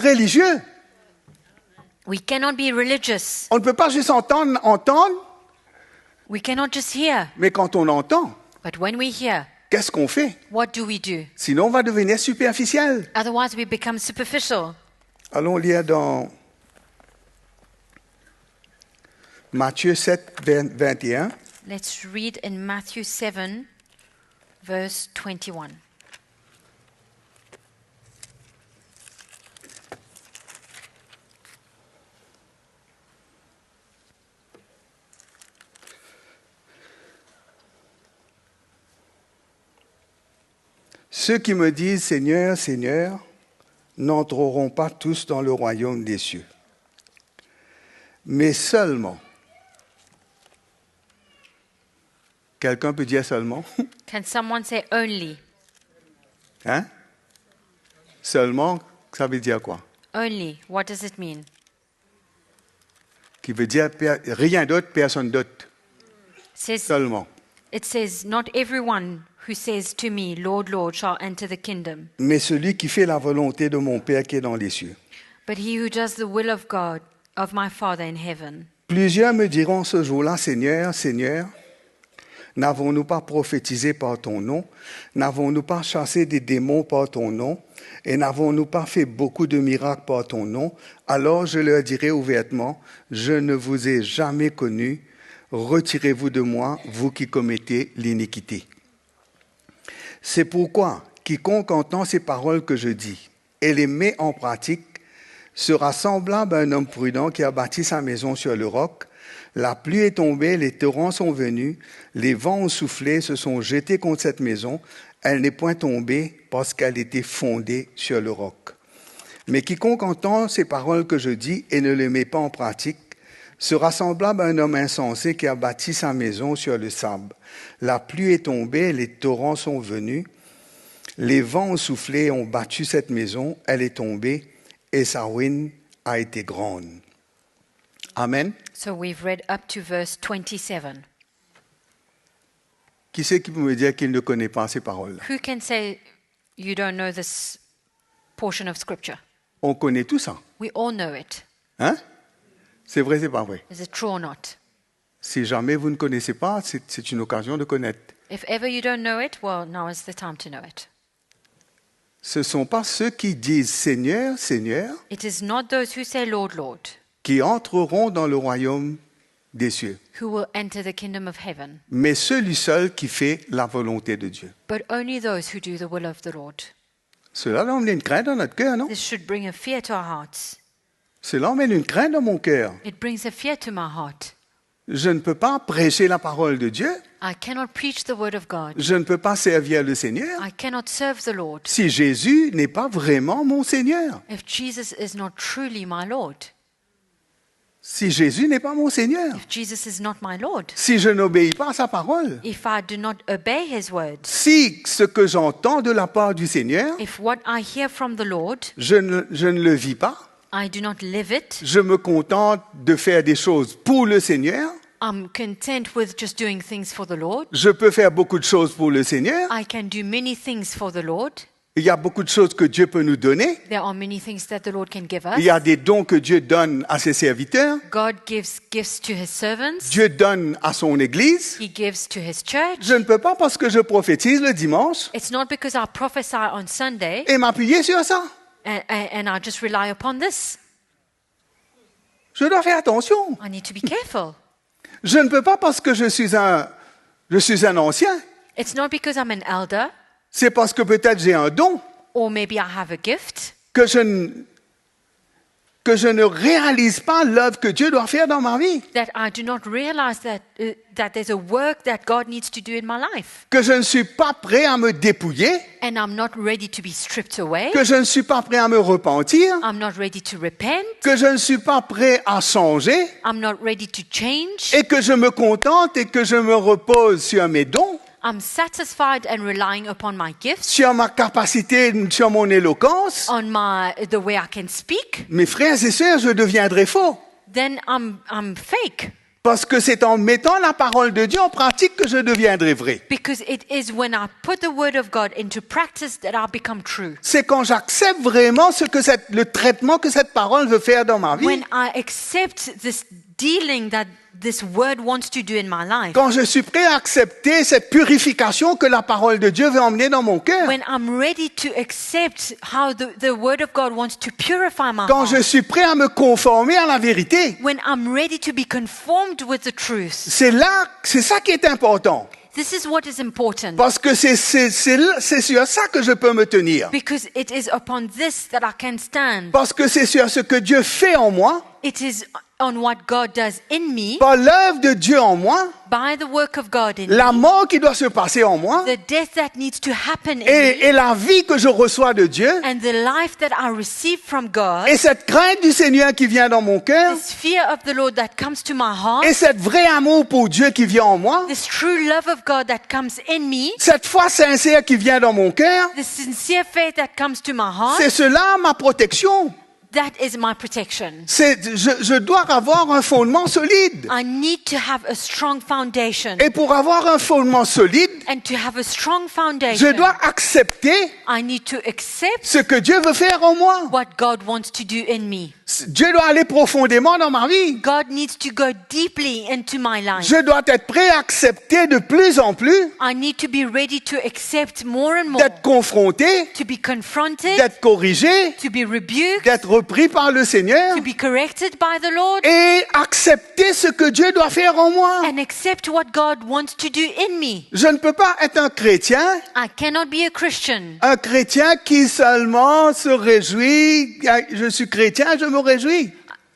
religieux. We cannot be religious. On ne peut pas juste entendre, We cannot just hear. mais quand on entend, But when we hear, qu'est-ce qu'on fait? what do we do? Sinon, on va devenir superficiel. Otherwise, we become superficial. Allons lire dans Matthieu 7, 21. Let's read in Matthew 7, verse 21. ceux qui me disent Seigneur, Seigneur, n'entreront pas tous dans le royaume des cieux, mais seulement. Quelqu'un peut dire seulement? Can someone say only? Hein? Seulement, ça veut dire quoi? Only. What does it mean? Qui veut dire rien d'autre, personne d'autre. Says, Seulement. it says, not everyone who says to me, Lord, Lord, shall enter the kingdom, Mais celui qui fait la volonté de mon Père qui est dans les cieux. but he who does the will of God, of my Father in heaven. Plusieurs me diront ce jour-là, Seigneur, Seigneur, n'avons-nous pas prophétisé par ton nom? N'avons-nous pas chassé des démons par ton nom? Et n'avons-nous pas fait beaucoup de miracles par ton nom? Alors je leur dirai ouvertement, je ne vous ai jamais connus. Retirez-vous de moi, vous qui commettez l'iniquité. C'est pourquoi quiconque entend ces paroles que je dis et les met en pratique sera semblable à un homme prudent qui a bâti sa maison sur le roc. La pluie est tombée, les torrents sont venus, les vents ont soufflé, se sont jetés contre cette maison. Elle n'est point tombée parce qu'elle était fondée sur le roc. Mais quiconque entend ces paroles que je dis et ne les met pas en pratique sera semblable à un homme insensé qui a bâti sa maison sur le sable. La pluie est tombée, les torrents sont venus, les vents ont soufflé et ont battu cette maison, elle est tombée et sa ruine a été grande. Amen. So we've read up to verse 27. Qui c'est qui peut me dire qu'il ne connaît pas ces paroles? Who can say you don't know this portion of Scripture? On connaît tout ça. We all know it. Hein? C'est vrai, c'est pas vrai. Is it true or not? Si jamais vous ne connaissez pas, c'est une occasion de connaître. If ever you don't know it, well, now is the time to know it. Ce ne sont pas ceux qui disent Seigneur, Seigneur, It is not those who say, Lord, Lord, qui entreront dans le royaume des cieux, who will enter the kingdom of heaven, mais celui seul qui fait la volonté de Dieu. but only those who do the will of the Lord. Cela emmène une crainte dans notre cœur, non? This should bring a fear to our hearts. Cela emmène une crainte dans mon cœur. It brings a fear to my heart. Je ne peux pas prêcher la parole de Dieu. I cannot preach the word of God. Je ne peux pas servir le Seigneur I cannot serve the Lord si Jésus n'est pas vraiment mon Seigneur. if Jesus is not truly my Lord. Si Jésus n'est pas mon Seigneur. If Jesus is not my Lord. Si je n'obéis pas à sa parole. If I do not obey his words. Si ce que j'entends de la part du Seigneur, If what I hear from the Lord, je ne le vis pas. I do not live it. Je me contente de faire des choses pour le Seigneur. I'm content with just doing things for the Lord. Je peux faire beaucoup de choses pour le Seigneur. I can do many things for the Lord. Il y a beaucoup de choses que Dieu peut nous donner. There are many things that the Lord can give Il y a us. des dons que Dieu donne à ses serviteurs. God gives gifts to his servants. Dieu donne à son Église. He gives to his church. Je ne peux pas parce que je prophétise le dimanche It's not because I prophesy on Sunday et m'appuyer sur ça. and I just rely upon this. Je dois faire attention. I need to be careful. Je ne peux pas parce que je suis un ancien. It's not because I'm an elder C'est parce que peut-être j'ai un don or maybe I have a gift que je ne réalise pas l'œuvre que Dieu doit faire dans ma vie. that I do not realize that there's a work that God needs to do in my life. Que je ne suis pas prêt à me dépouiller. And I'm not ready to be stripped away. Que je ne suis pas prêt à me repentir. I'm not ready to repent. Que je ne suis pas prêt à changer. I'm not ready to change. Et que je me contente et que je me repose sur mes dons. I'm satisfied and relying upon my gifts, Sur ma capacité, sur mon éloquence. on the way I can speak. Mes frères et sœurs, je deviendrai faux. Then I'm fake. Parce que c'est en mettant la parole de Dieu en pratique que je deviendrai vrai. Because it is when I put the word of God into practice that I become true. C'est quand j'accepte vraiment le traitement que cette parole veut faire dans ma vie. When I accept this dealing that this word wants to do in my life. Quand je suis prêt à accepter cette purification que la parole de Dieu veut emmener dans mon cœur. When I'm ready to accept how the word of God wants to purify my Quand heart. je suis prêt à me conformer à la vérité. When I'm ready to be conformed with the truth. C'est ça qui est important. This is what is important. Parce que c'est sur ça que je peux me tenir. Because it is upon this that I can stand. Parce que c'est sur ce que Dieu fait en moi. It is on what God does in me, par l'œuvre de Dieu en moi, by the work of God in la me, mort qui doit se passer en moi, the death that needs to happen in me, et la vie que je reçois de Dieu, and the life that I receive from God, et cette crainte du Seigneur qui vient dans mon cœur, this fear of the Lord that comes to my heart, et cet vrai amour pour Dieu qui vient en moi, this true love of God that comes in me, cette foi sincère qui vient dans mon cœur, the sincere faith that comes to my heart, c'est cela ma protection. that is my protection. Je dois avoir un fondement solide. I need to have a strong foundation. Et pour avoir un fondement solide, And to have a strong je foundation, dois accepter I need to accept ce que Dieu veut faire en moi. what God wants to do in me. Dieu doit aller profondément dans ma vie. God needs to go deeply into my life. Je dois être prêt à accepter de plus en plus, I need to be ready to accept more and more, d'être confronté, to be confronted, d'être corrigé, to be rebuked, d'être repris par le Seigneur to be corrected by the Lord, et accepter ce que Dieu doit faire en moi. and accept what God wants to do in me. Je ne peux pas être un chrétien be a Christian qui seulement se réjouit. Je suis chrétien, je me réjouis.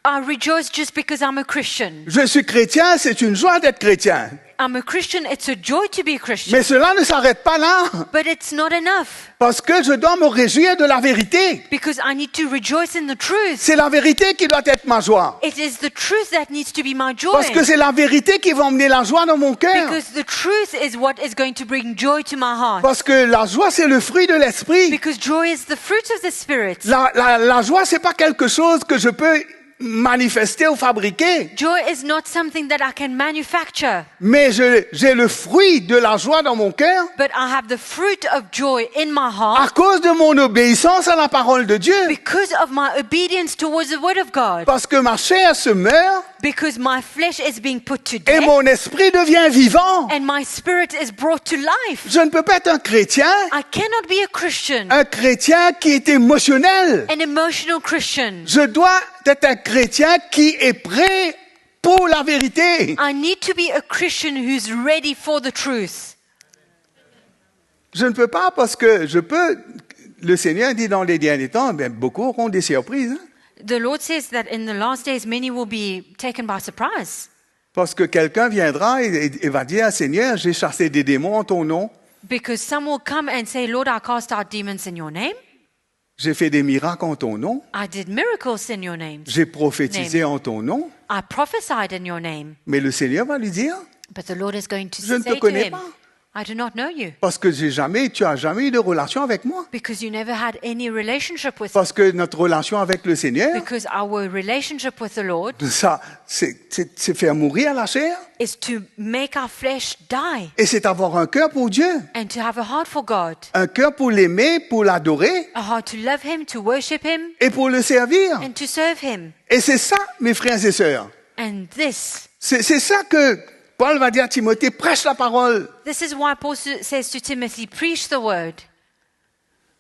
I rejoice just because I'm a Christian. Je suis chrétien, c'est une joie d'être chrétien. I'm a Christian, it's a joy to be a Christian. Mais cela ne s'arrête pas là, But it's not enough parce que je dois me réjouir de la vérité. because I need to rejoice in the truth. C'est la vérité qui doit être ma joie. It is the truth that needs to be my joy. Parce que c'est la vérité qui va emmener la joie dans mon cœur. Because the truth is what is going to bring joy to my heart. Parce que la joie, c'est le fruit de l'esprit. Because joy is the fruit of the Spirit. La joie, c'est pas quelque chose que je peux manifester ou fabriquer. Joy is not something that I can manufacture, Mais j'ai le fruit de la joie dans mon cœur but I have the fruit of joy in my à heart cause de mon obéissance à la parole de Dieu. because of my obedience towards the Word of God. Parce que ma chair se meurt Because my flesh is being put to et death mon esprit devient vivant. and my spirit is brought to life. Je ne peux pas être un chrétien be a Christian, qui est émotionnel. an emotional Christian. Je dois être un chrétien qui est prêt pour la vérité. I need to be a Christian who's ready for the truth. Je ne peux pas parce que le Seigneur dit dans les derniers temps, beaucoup auront des surprises. Hein? The Lord says that in the last days many will be taken by surprise. Parce que quelqu'un viendra et va dire, Seigneur, j'ai chassé des démons en ton nom. Because some will come and say, Lord, I cast out demons in your name. J'ai fait des miracles en ton nom. I did miracles in your name. J'ai prophétisé en ton nom. I prophesied in your name. Mais le Seigneur va lui dire, But the Lord is going to je ne say te to connais him, pas. I do not know you. Parce que tu as jamais eu de relation avec moi. Because you never had any relationship with me. Parce que notre relation avec le Seigneur, Because our relationship with the Lord ça, c'est faire mourir la chair. is to make our flesh die Et c'est avoir un cœur pour Dieu. and to have a heart for God, Un cœur pour l'aimer, pour l'adorer a heart to love Him, to worship Him, et pour le servir. and to serve Him. Et c'est ça, mes frères et sœurs. And this C'est ça que Paul va dire à Timothée, prêche la parole. is why Paul says to Timothy, preach the word.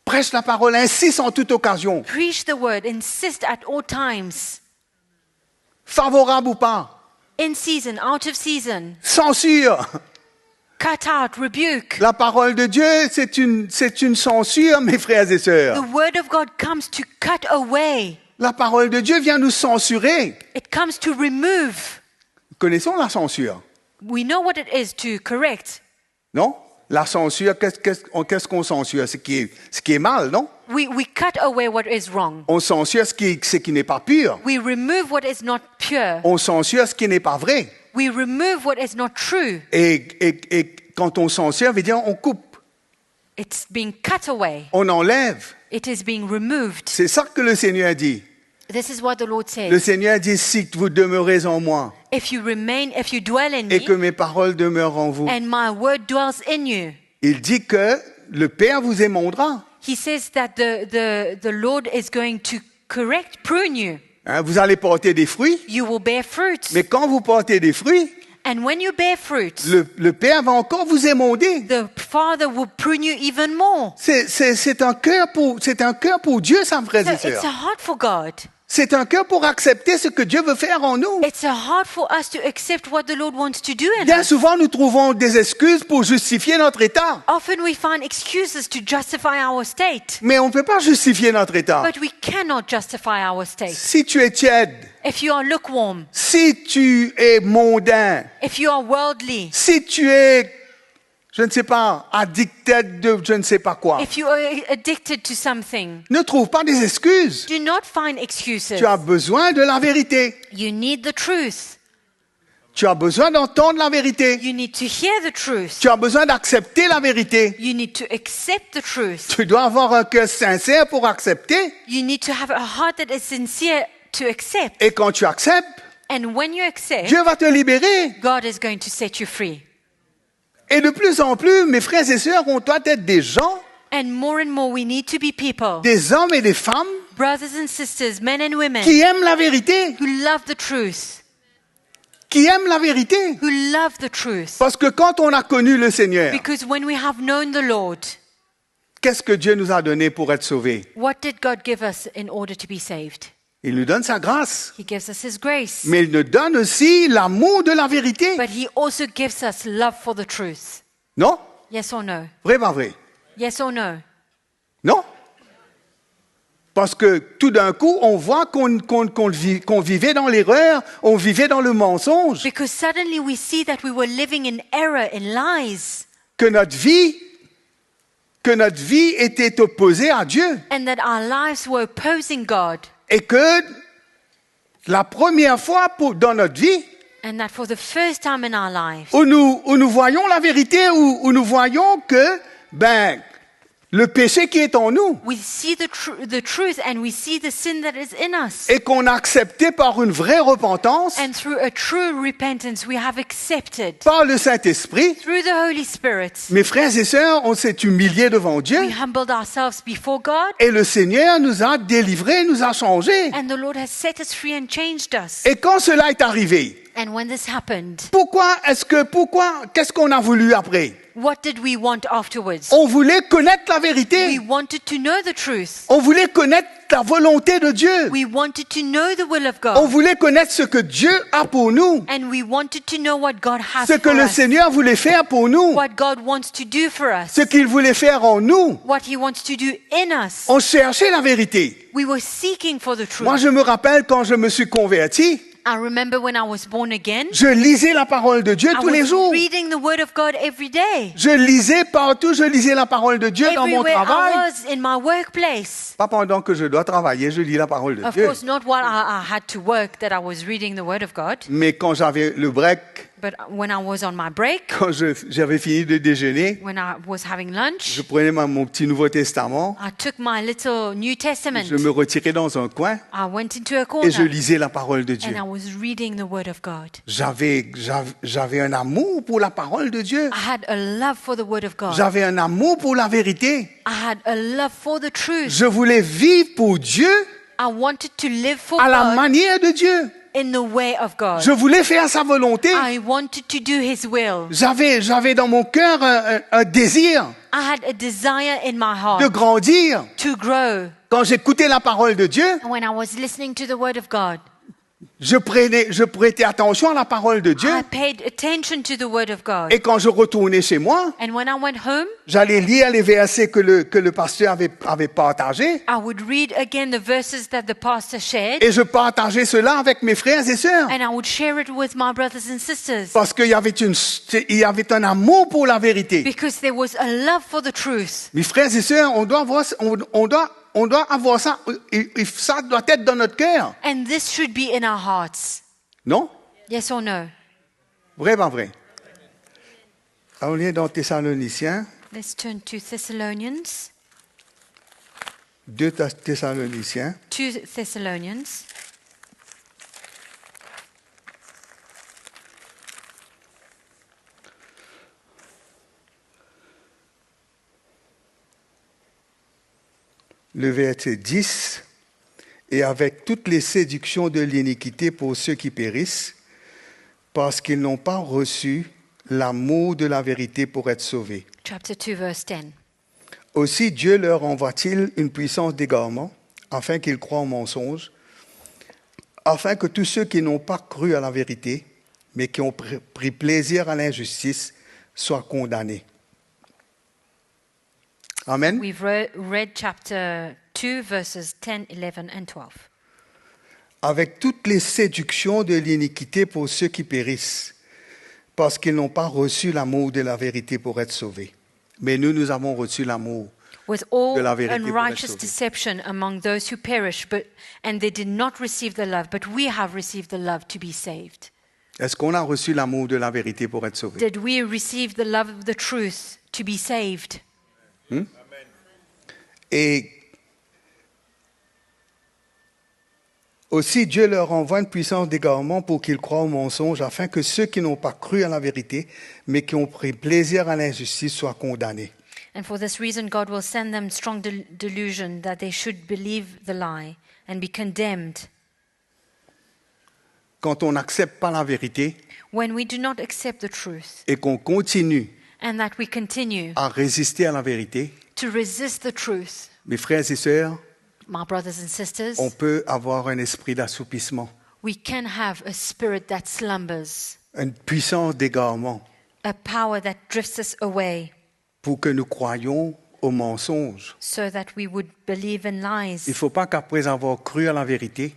Prêche la parole, insiste en toute occasion. Preach the word, insist at all times, Favorable ou pas. in season, out of season, Censure. cut out, rebuke. La parole de Dieu, c'est une censure, mes frères et sœurs. The word of God comes to cut away. La parole de Dieu vient nous censurer. It comes to remove. Connaissons la censure, We know what it is to correct. non? La censure, qu'est-ce qu'on censure? Ce qui est mal, non? We cut away what is wrong. On censure ce qui n'est pas pur. We remove what is not pure. On censure ce qui n'est pas vrai. We remove what is not true. Et quand on censure, veut dire on coupe, It's being cut away. on enlève. It is being removed. C'est ça que le Seigneur dit. This is what the Lord Le says. Seigneur dit, si vous demeurez en moi If you dwell in et que me, mes paroles demeurent en vous, and my word dwells in you. il dit que le Père vous émondera. He says that the Lord is going to prune you. Hein, vous allez porter des fruits, You will bear fruit. mais quand vous portez des fruits, And when you bear fruit, le Père va encore vous émonder. the Father will prune you even more. C'est un cœur pour Dieu, ça, frères et So it's sœurs. a heart for God. C'est un cœur pour accepter ce que Dieu veut faire en nous. It's a heart for us to accept what the Lord wants to do in Bien us. souvent, nous trouvons des excuses pour justifier notre état. Often we find excuses to justify our state, Mais on ne peut pas justifier notre état. but we cannot justify our state. Si tu es tiède, If you are lukewarm, si tu es mondain, if you are worldly, si tu es, je ne sais pas, addicté de je ne sais pas quoi, if you are addicted to something, ne trouve pas des excuses. do not find excuses. Tu as besoin de la vérité. You need the truth. Tu as besoin d'entendre la vérité. You need to hear the truth. Tu as besoin d'accepter la vérité. You need to accept the truth. Tu dois avoir un cœur sincère pour accepter. You need to have a heart that is sincere to accept. Et quand tu acceptes, And when you accept, Dieu va te libérer. God is going to set you free. Et de plus en plus, mes frères et sœurs, on doit être des gens, And more, we need to be people, des hommes et des femmes brothers and sisters, men and women, qui aiment la vérité. who love the truth. Qui aiment la vérité. Who love the truth. Parce que quand on a connu le Seigneur, Because when we have known the Lord, qu'est-ce que Dieu nous a donné pour être sauvés? what did God give us in order to be saved? Il nous donne sa grâce. He gives us His grace. Mais il nous donne aussi l'amour de la vérité. But He also gives us love for the truth. Non? Yes or no? Vrai, pas vrai? Yes or no? Non? Parce que tout d'un coup, on voit qu'on vivait dans l'erreur, on vivait dans le mensonge, Because suddenly we see that we were living in error, in lies, que notre vie était opposée à Dieu. and that our lives were opposing God. Et que la première fois dans notre vie, And that for the first time in our lives, où nous voyons la vérité, où nous voyons que, le péché qui est en nous, we see the truth and we see the sin that is in us. et qu'on a accepté par une vraie repentance, And through a true repentance, we have accepted, par le Saint-Esprit, through the Holy Spirit, mes frères et sœurs, on s'est humiliés devant Dieu, we humbled ourselves before God, et le Seigneur nous a délivrés, nous a changés. and the Lord has set us free and changed us. Et quand cela est arrivé, And when this happened, qu'est-ce qu'on a voulu après? what did we want afterwards? On voulait connaître la We vérité. wanted to know the truth. On voulait connaître la volonté de Dieu. We wanted to know the will of On God. voulait connaître ce que Dieu a pour nous. And we wanted to know what God has Ce que for le us. Seigneur voulait faire pour nous. What God wants to do for us. Ce qu'il voulait faire en nous. What He wants to do in us. On cherchait la vérité. We were seeking for the Moi, truth. je me rappelle quand je me suis converti, I remember when I was born again, je lisais la parole de Dieu I tous les was jours. reading the Word of God every day. Je lisais partout, je lisais la parole de Dieu dans mon Everywhere travail. I was in my workplace. Pas pendant que je dois travailler, je lis la parole de Of Dieu. course, not while I had to work that I was reading the Word of God, Mais quand j'avais le break, but when I was on my break, quand j'avais fini de déjeuner, when I was having lunch, je prenais mon petit Nouveau Testament, I took my little New Testament. je me retirais dans un coin I went into a et je corner lisais la parole de Dieu. and I was reading the Word of God. J'avais un amour pour la parole de Dieu. I had a love for the Word of God. J'avais un amour pour la vérité. I had a love for the truth. Je voulais vivre pour Dieu I wanted to live for à la God manière de Dieu. in the way of God. Je voulais faire sa volonté. I wanted to do His will. J'avais dans mon cœur un désir I had a desire in my de heart grandir. to grow. Quand j'écoutais la parole de Dieu, And when I was listening to the Word of God, je prêtais attention à la parole de Dieu. I paid attention to the Word of God. Et quand je retournais chez moi, And when I went home, j'allais lire les versets que le pasteur avait partagés. I would read again the verses that the pastor shared, Et je partageais cela avec mes frères et sœurs. and I would share it with my brothers and sisters. Parce qu'il y avait un amour pour la vérité. Because there was a love for the truth. Mes frères et sœurs, on doit avoir ça. Et ça doit être dans notre cœur. And this should be in our hearts. Non? Yes or no? Vrai, pas vrai? On est dans Thessaloniciens, Let's turn to Thessalonians. 2 Thessaloniciens, 2 Thessalonians. le verset 10, et avec toutes les séductions de l'iniquité pour ceux qui périssent, parce qu'ils n'ont pas reçu l'amour de la vérité pour être sauvés. Chapter 2, verse 10. Aussi Dieu leur envoie-t-il une puissance d'égarement, afin qu'ils croient au mensonge, afin que tous ceux qui n'ont pas cru à la vérité, mais qui ont pris plaisir à l'injustice, soient condamnés. Amen. We've read chapter 2, verses 10, 11, and 12. Avec toutes les séductions de l'iniquité pour ceux qui périssent, parce qu'ils n'ont pas reçu l'amour de la vérité pour être sauvés. Mais nous avons reçu l'amour With all de la vérité pour être unrighteous sauvés. deception among those who perish, and they did not receive the love, but we have received the love to be saved. Est-ce qu'on a reçu l'amour de la vérité pour être sauvés? Did we receive the love of the truth to be saved? Et aussi, Dieu leur envoie une puissance d'égarement pour qu'ils croient au mensonge, afin que ceux qui n'ont pas cru à la vérité, mais qui ont pris plaisir à l'injustice, soient condamnés. And for this reason, God will send them strong delusion that they should believe the lie and be condemned. Quand on n'accepte pas la vérité When we do not accept the truth et qu'on continue and that we continue à résister à la vérité, to resist the truth, mes frères et sœurs, my brothers and sisters, on peut avoir un esprit d'assoupissement, we can have a spirit that slumbers, une puissance d'égarement, a power that drifts us away, pour que nous croyions au mensonge. so that we would believe in Il lies. ne faut pas qu'après avoir cru à la vérité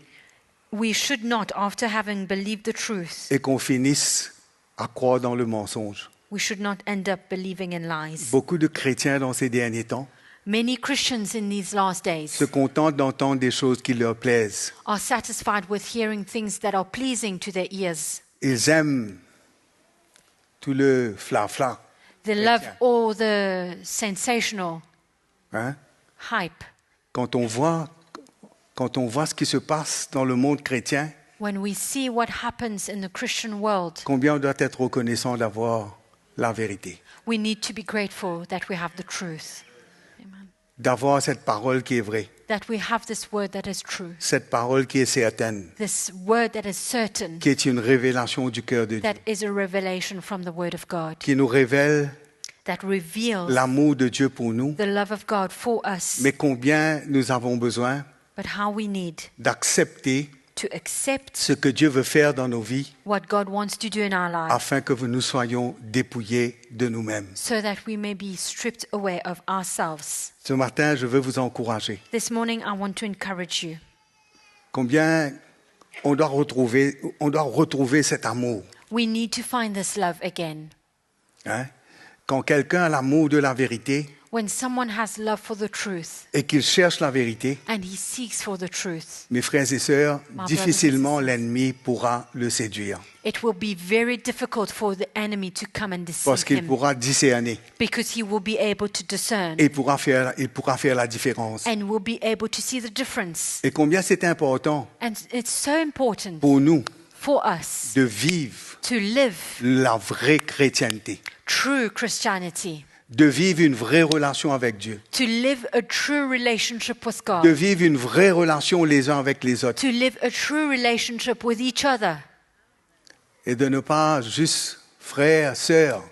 We should not, after having believed the truth, et qu'on finisse à croire dans le mensonge. we should not end up believing in lies. Beaucoup de chrétiens dans ces derniers temps Many Christians in these last days se contentent d'entendre des choses qui leur plaisent. are satisfied with hearing things that are pleasing to their ears. Ils aiment tout le flafla. They love all the sensational Hein? hype. Quand on voit ce qui se passe dans le monde chrétien, When we see what happens in the Christian world, combien on doit être reconnaissant d'avoir la vérité, we need to be grateful that we have the truth. Amen. d'avoir cette parole qui est vraie, That we have this word that is true, cette parole qui est certaine, this word that is certain, qui est une révélation du cœur de Dieu, that is a revelation from the word of God, qui nous révèle that reveals l'amour de Dieu pour nous, the love of God for us, mais combien nous avons besoin but how we need d'accepter to accept ce que Dieu veut faire dans nos vies what God wants to do in our lives, afin que nous soyons dépouillés de nous-mêmes. so that we may be stripped away of ourselves. Ce matin, je veux vous encourager. This morning, I want to encourage you. Combien on doit retrouver cet amour. We need to find this love again. Hein? Quand quelqu'un a l'amour de la vérité When someone has love for the truth et qu'il cherche la vérité, and he seeks for the truth, mes frères et sœurs, brothers difficilement and sisters. l'ennemi pourra le séduire. it will be very difficult for the enemy to come and Parce deceive qu'il him, pourra discerner because he will be able to discern et il pourra faire la différence. and will be able to see the difference. Et combien c'est important And it's so important pour nous for us de vivre to live la vraie chrétienté, true Christianity, de vivre une vraie relation avec Dieu, to live a true relationship with de God, vivre une vraie relation les uns avec les autres to live a true relationship with each other, et de ne pas juste frère, sœur,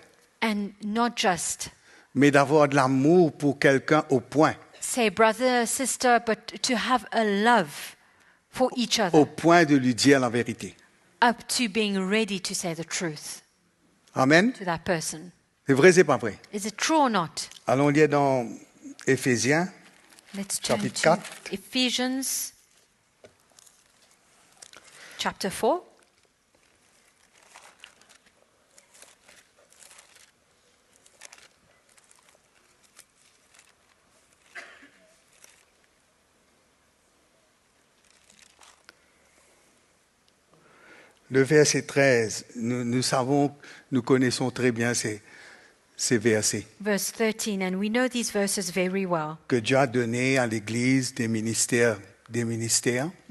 and not just mais d'avoir de l'amour pour quelqu'un au point say brother, sister, but to have a love for each other, au point de lui dire la vérité. up to being ready to say the truth Amen. to that person. C'est vrai, c'est pas vrai. Is it true or not? Allons lire dans Éphésiens, Let's turn Chapitre to 4. Ephesians chapter 4. le verset 13. Nous connaissons très bien ces versets. Verse 13, and we know these verses very well, Que Dieu a donné à l'Église des ministères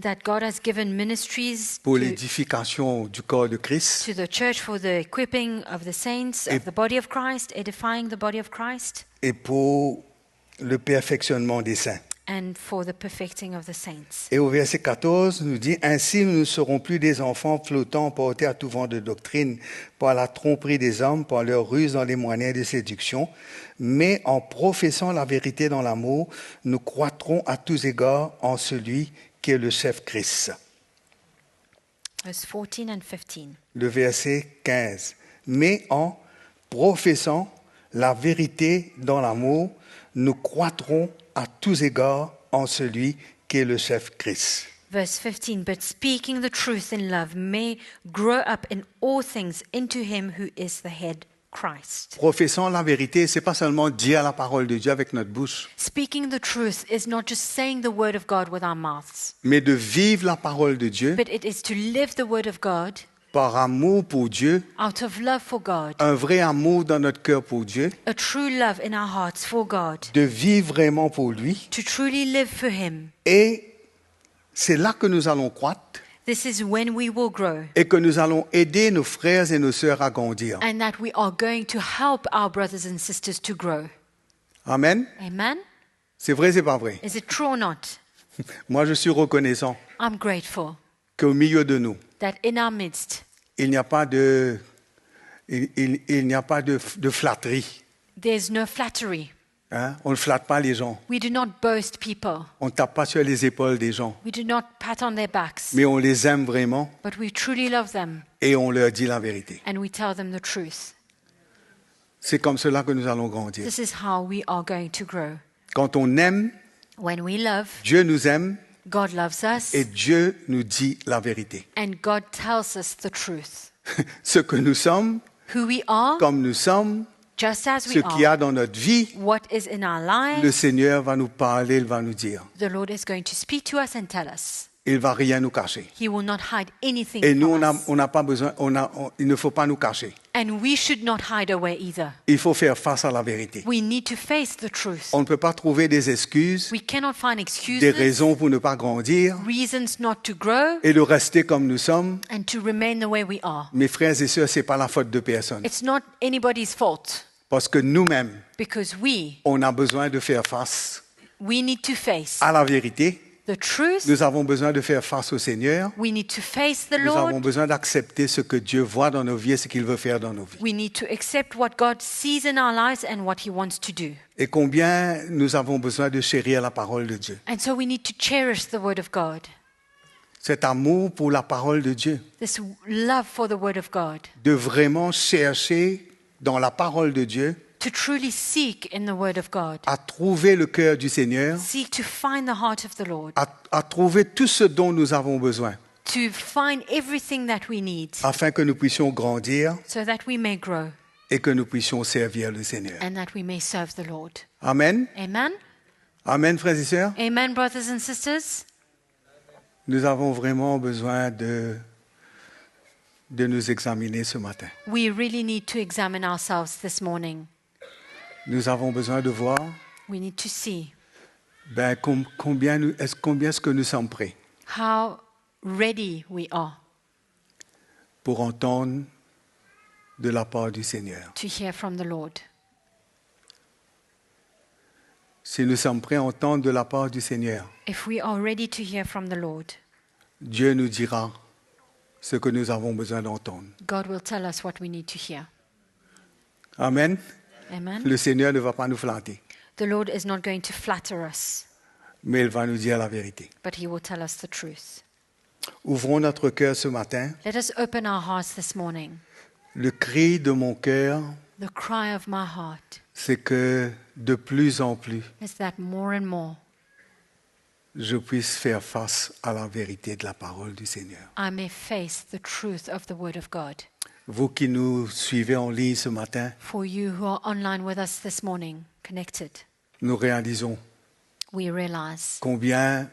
that God has given ministries pour to l'édification du corps de Christ the church for the equipping of the saints, of the body of Christ, edifying the body of Christ, et pour le perfectionnement des saints. and for the perfecting of the saints. Et au verset 14, nous dit « Ainsi, nous ne serons plus des enfants flottants portés à tout vent de doctrine par la tromperie des hommes, par leur ruse dans les moyens de séduction, mais en professant la vérité dans l'amour, nous croîtrons à tous égards en celui qui est le chef Christ. » verse 14 and 15. le verset 15. Mais en professant la vérité dans l'amour, nous croîtrons à tous égards en celui qui est le chef Christ. Verse 15, but speaking the truth in love may grow up in all things into him who is the head, Christ. Professons la vérité, c'est pas seulement dire la parole de Dieu avec notre bouche, Speaking the truth is not just saying the word of God with our mouths, mais de vivre la parole de Dieu but it is to live the word of God par amour pour Dieu, out of love for God, un vrai amour dans notre cœur pour Dieu, a true love in our hearts for God, de vivre vraiment pour lui. to truly live for him. Et c'est là que nous allons croître This is when we will grow, et que nous allons aider nos frères et nos sœurs à grandir. and that we are going to help our brothers and sisters to grow. Amen. Amen? C'est vrai, c'est pas vrai. Is it true or not? Moi, je suis reconnaissant I'm grateful qu'au milieu de nous, that in our midst, il n'y a pas de, il n'y a pas de flatterie. there's no flattery. Hein? On ne flatte pas les gens. We do not boast people. On ne tape pas sur les épaules des gens. We do not pat on their backs, Mais on les aime vraiment but we truly love them et on leur dit la vérité. and we tell them the truth. C'est comme cela que nous allons grandir. This is how we are going to grow. Quand on aime, When we love, Dieu nous aime God loves us, et Dieu nous dit la vérité. and God tells us the truth. Ce que nous sommes, Who we are, comme nous sommes, just as ce we qu'il y a are, dans notre vie, what is in our le lives, Seigneur va nous parler, il va nous dire. the Lord is going to speak to us and tell us. Il ne va rien nous cacher. He will not hide anything Et nous, from us. on n'a pas besoin, il ne faut pas nous cacher. And we should not hide away either. Il faut faire face à la vérité. We need to face the truth. On ne peut pas trouver des excuses, We cannot find des excuses, raisons pour ne pas grandir reasons not to grow, et de rester comme nous sommes. and to remain the way we are. Mes frères et sœurs, ce n'est pas la faute de personne. It's not anybody's fault, Parce que nous-mêmes, because on a besoin de faire face we need to face à la vérité. the truth. Nous avons besoin de faire face au Seigneur. We need to face the Nous avons Lord. besoin d'accepter ce que Dieu voit dans nos vies et ce qu'il veut faire dans nos vies. We need to accept what God sees in our lives and what He wants to do. Et combien nous avons besoin de chérir la parole de Dieu. And so we need to cherish the Word of God, Cet amour pour la parole de Dieu. this love for the Word of God, De vraiment chercher dans la parole de Dieu to truly seek in the Word of God, à trouver le cœur du Seigneur, seek to find the heart of the Lord, à trouver tout ce dont nous avons besoin, to find everything that we need afin que nous puissions grandir so that we may grow et que nous puissions servir le Seigneur. and that we may serve the Lord. Amen. Amen? Amen, frères et sœurs. Amen, brothers and sisters? Nous avons vraiment besoin de nous examiner ce matin. We really need to examine ourselves this morning. Nous avons besoin de voir We need to see combien est-ce que nous sommes prêts how ready we are pour entendre de la part du Seigneur. to hear from the Lord. Si nous sommes prêts à entendre de la part du Seigneur, If we are ready to hear from the Lord, Dieu nous dira ce que nous avons besoin d'entendre. God will tell us what we need to hear. Amen. Amen? Le Seigneur ne va pas nous flatter, The Lord is not going to flatter us, mais il va nous dire la vérité. but He will tell us the truth. Ouvrons notre cœur ce matin. Let us open our hearts this morning. Le cri de mon cœur, The cry of my heart c'est que de plus en plus, is that more and more je puisse faire face à la vérité de la parole du Seigneur. I may face the truth of the Word of God. Vous qui nous suivez en ligne ce matin, For you who are online with us this morning, connected, nous réalisons we realize combien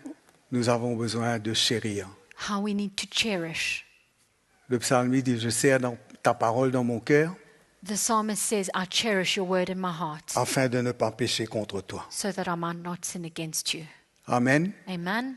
nous avons besoin de chérir. how we need to cherish. Le psalmiste dit, je serre ta parole dans mon cœur The psalmist says, I cherish your word in my heart afin de ne pas pécher contre toi. so that I might not sin against you. Amen. Amen.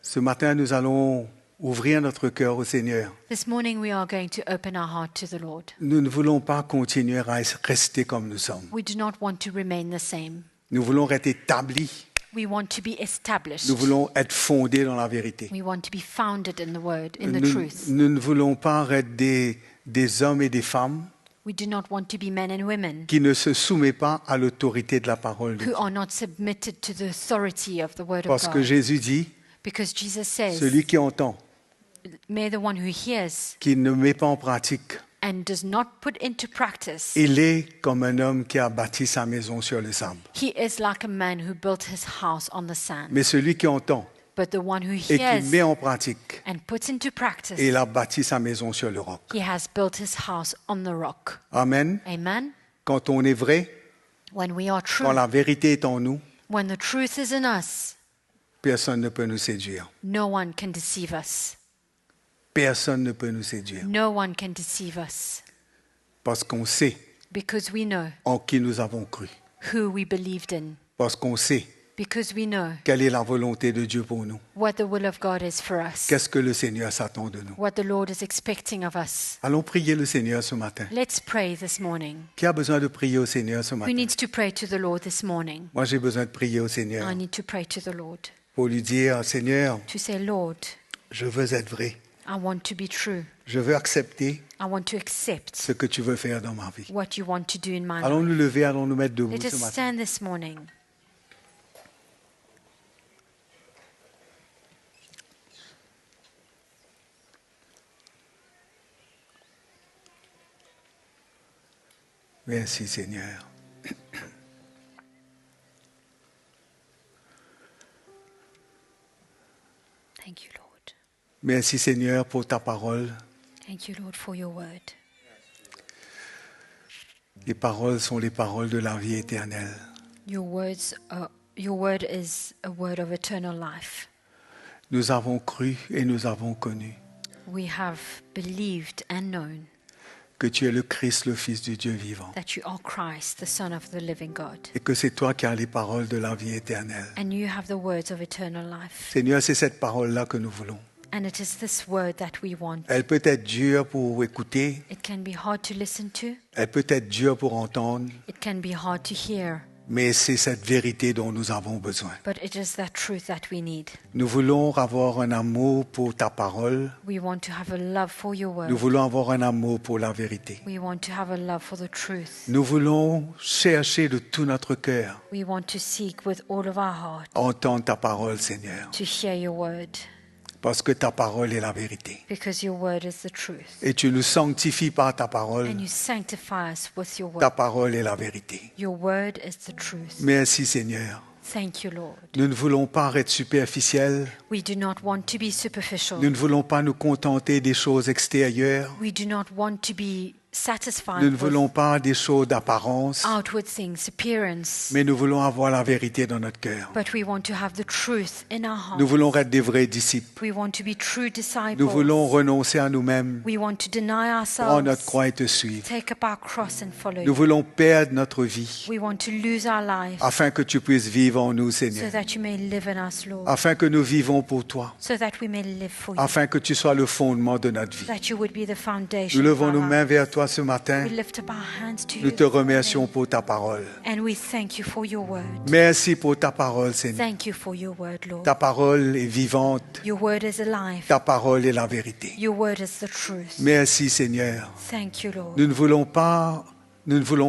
Ce matin, nous allons ouvrir notre cœur au Seigneur. This morning we are going to open our heart to the Lord. Nous ne voulons pas continuer à rester comme nous sommes. We do not want to remain the same. Nous voulons être établis. We want to be established. Nous voulons être fondés dans la vérité. We want to be founded in the word, in the Nous, truth. nous ne voulons pas être des hommes et des femmes We do not want to be men and women qui ne se soumettent pas à l'autorité de la parole de who Dieu. are not submitted to the authority of the word of Parce que God. Jésus dit, Because Jesus says, celui qui entend may the one who hears qui ne met pas en pratique, and does not put into practice, il est comme un homme qui a bâti sa maison sur le sable. he is like a man who built his house on the sand. Mais celui qui entend But the one who et qui met hears en pratique, and puts into practice, il a bâti sa maison sur le roc. he has built his house on the rock. Amen. Amen. Quand on est vrai, When we are quand true, la vérité est en nous, when the truth is in us, personne ne peut nous séduire. no one can deceive us. Personne ne peut nous séduire. No one can deceive us Parce qu'on sait because we know en qui nous avons cru. who we believed in, Parce qu'on sait because we know quelle est la volonté de Dieu pour nous. what the will of God is for us, Qu'est-ce que le Seigneur s'attend de nous. what the Lord is expecting of us. Allons prier le Seigneur ce matin. Let's pray this morning. Qui a besoin de prier au Seigneur ce Who matin? needs to pray to the Lord this morning? Moi, j'ai besoin de prier au Seigneur I need to pray to the Lord pour lui dire, Seigneur, to say, Lord, je veux être vrai. I want to be true. Je veux accepter I want to accept ce que tu veux faire dans ma vie. what you want to do in my Allons life. nous lever, allons nous mettre debout Let us ce matin. stand this morning. Merci Seigneur. Thank you, Lord. Merci Seigneur pour ta parole. Thank you, Lord, for your word. Les paroles sont les paroles de la vie éternelle. Your word is a word of eternal life. Nous avons cru et nous avons connu We have believed and known que tu es le Christ, le Fils du Dieu vivant. that you are Christ, the Son of the living God. Et que c'est toi qui as les paroles de la vie éternelle. And you have the words of eternal life. Seigneur, c'est cette parole-là que nous voulons. And it is this word that we want. Elle peut être dure pour écouter, It can be hard to listen to. elle peut être dure pour entendre, It can be hard to hear. mais c'est cette vérité dont nous avons besoin. But it is that truth that we need. Nous voulons avoir un amour pour ta parole. We want to have a love for your Nous word. voulons avoir un amour pour la vérité. We want to have a love for the truth. Nous voulons chercher de tout notre cœur, We want to seek with all of our heart entendre ta parole, Seigneur, to hear your word, parce que ta parole est la vérité. because your word is the truth. Et tu nous sanctifies par ta parole. And you sanctify us with your Ta word. parole est la vérité. Your word is the truth. Merci, Seigneur. Thank you, Lord. Nous ne voulons pas être superficiels. We do not want to be superficial. Nous ne voulons pas nous contenter des choses extérieures. We do not want to be satisfied Nous ne with voulons pas des choses d'apparence. outward things, appearance, Mais nous voulons avoir la vérité dans notre cœur. but we want to have the truth in our Nous heart. voulons être des vrais disciples. We want to be true disciples. Nous voulons renoncer à nous-mêmes, We want to deny prendre notre ourselves, croix et te suivre. take up our cross and follow Nous you. voulons perdre notre vie We want to lose our life afin que tu puisses vivre en nous, so Seigneur. that you may live in us, Lord, Afin que nous vivons pour toi. so that we may live for you, Afin que tu sois le fondement de notre vie. that you would be the foundation Nous of levons our nos mains life. vers toi ce matin. We lift up our hands to you Nous te this remercions morning, pour ta parole. and we thank you for your word. Merci pour ta parole, Seigneur. Thank you for your word, Lord. Ta parole est vivante. Your word is alive. Ta parole est la vérité. Your word is the truth. Merci, Seigneur. Thank you, Lord. Nous ne voulons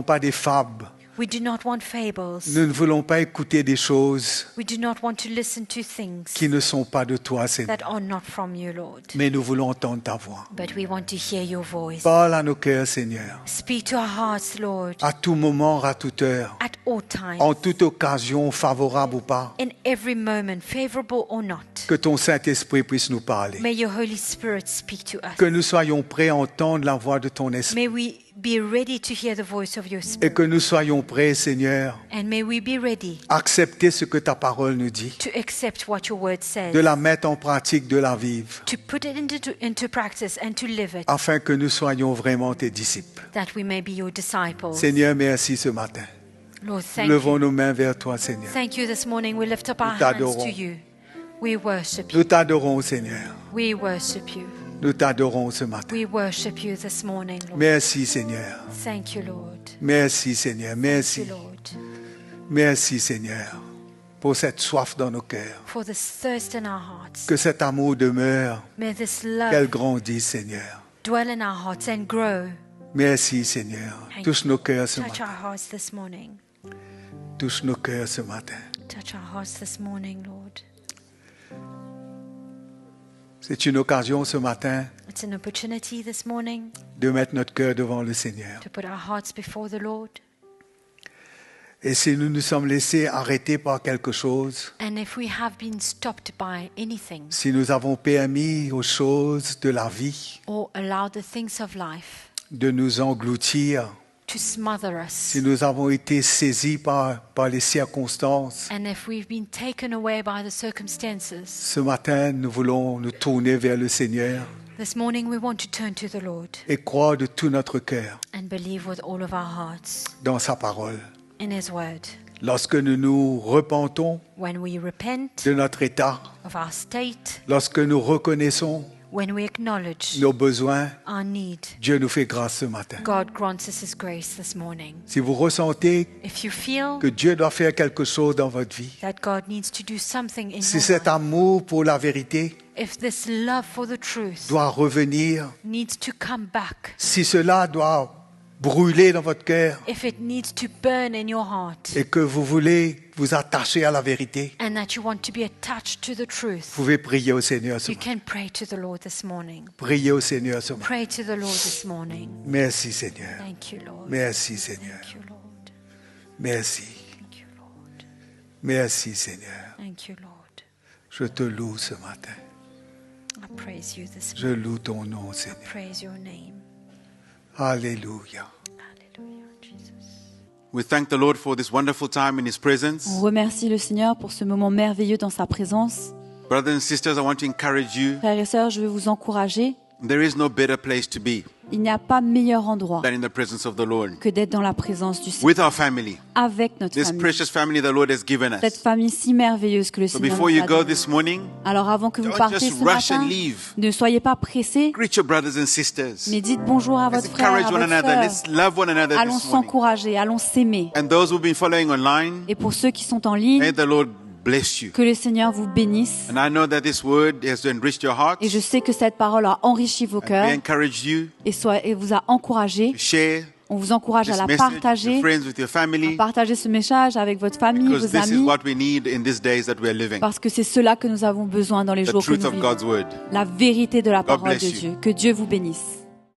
pas des fables. We do not want fables. Nous ne voulons pas écouter des choses We do not want to listen to things qui ne sont pas de toi, Seigneur. that are not from you, Lord. Mais nous voulons entendre ta voix. But we want to hear your voice. Parle à nos cœurs, Seigneur. Speak to our hearts, Lord, À tout moment, à toute heure. at all times, En toute occasion, favorable ou pas. in every moment, favorable or not. Que ton Saint-Esprit puisse nous parler. May your Holy Spirit speak to us. Que nous soyons prêts à entendre la voix de ton Esprit. May we be ready to hear the voice of your Et Spirit. que nous soyons prêts, Seigneur, And may we be ready à accepter ce que ta parole nous dit. to accept what your word says, De la mettre en pratique, de la vivre. to put it into practice and to live it, Afin que nous soyons vraiment tes disciples. that we may be your disciples. Seigneur, merci ce matin. Lord, Nous thank levons you. nos mains vers toi, Seigneur. Thank you this morning. We lift up our Nous t'adorons. hands to you. We worship you. Nous t'adorons, Seigneur. We worship you. Nous t'adorons ce matin. We worship you this morning, Lord. Merci, Seigneur. Thank you, Lord. Merci, Seigneur. Thank Merci. you, Lord, Merci, Seigneur, pour cette soif dans nos cœurs. for this thirst in our hearts. Que cet amour demeure, May this qu'elle love grandisse, Seigneur. dwell in our hearts and grow. Merci, Seigneur. Thank Touche you. nos cœurs ce Touch matin. our hearts this morning. Touche nos cœurs ce matin. Touch our hearts this morning, Lord. C'est une occasion ce matin It's an opportunity this morning de mettre notre cœur devant le Seigneur. to put our hearts before the Lord. Et si nous nous sommes laissés arrêter par quelque chose, And if we have been stopped by anything si nous avons permis aux choses de la vie or allowed the things of life de nous engloutir, to smother us, si nous avons été saisis par les circonstances, and if we've been taken away by the circumstances, ce matin, nous voulons nous tourner vers le Seigneur this morning we want to turn to the Lord et croire de tout notre cœur and believe with all of our hearts dans sa parole. in His word. Lorsque nous nous repentons When we repent de notre état, of our state, lorsque nous reconnaissons when we acknowledge nos besoins, our need, Dieu nous fait grâce ce matin. God grants us His grace this morning. Si vous ressentez If you feel que Dieu doit faire quelque chose dans votre vie, that God needs to do something in si your cet life, amour pour la vérité if this love for the truth doit revenir, needs to come back, si cela doit brûler dans votre cœur if it needs to burn in your heart, et que vous voulez vous attacher à la vérité, and that you want to be attached to the vous truth, pouvez prier au Seigneur ce you matin. can pray to the Lord this morning. Priez au Seigneur ce matin. Pray to the Lord this morning. Merci Seigneur. Thank you, Lord. Merci Seigneur. Thank you, Lord. Merci. Thank you, Lord. Merci Seigneur. Thank you, Lord. Je te loue ce matin. I praise you this Je morning. loue ton nom I Seigneur. praise your name. Alléluia. Hallelujah, Jesus. We thank the Lord for this wonderful time in His presence. On remercie le Seigneur pour ce moment merveilleux dans sa présence. Brothers and sisters, I want to encourage you. Frères et sœurs, je veux vous encourager. There is no better place to be Il n'y a pas meilleur endroit than in the presence of the Lord. que d'être dans la présence du Seigneur, With our family, avec notre this famille. precious family the Lord has given Cette us. famille si merveilleuse que le So Seigneur before nous you a go donnée. this morning, Alors avant que vous don't partiez just ce rush and matin, leave. ne soyez pas pressés, Greet your brothers and sisters. mais dites bonjour à Let's votre frère, à encourage one votre another. sœur. Let's love one another Allons this morning. s'encourager, allons s'aimer. And those who've been following online, Et pour ceux qui sont en ligne, may the Lord bless you. que le Seigneur vous bénisse. And I know that this word has enriched your hearts. Et je sais que cette parole a enrichi vos And we cœurs encourage you et vous a encouragé. to share On vous encourage à this la message with partager, your friends, with your family, partager ce message avec votre famille, because vos this is amis, what we need in these days that we are living. parce que c'est cela que nous avons besoin dans les The jours que truth nous of vivons. God's word. La vérité de la God parole bless de you. Dieu. Que Dieu vous bénisse.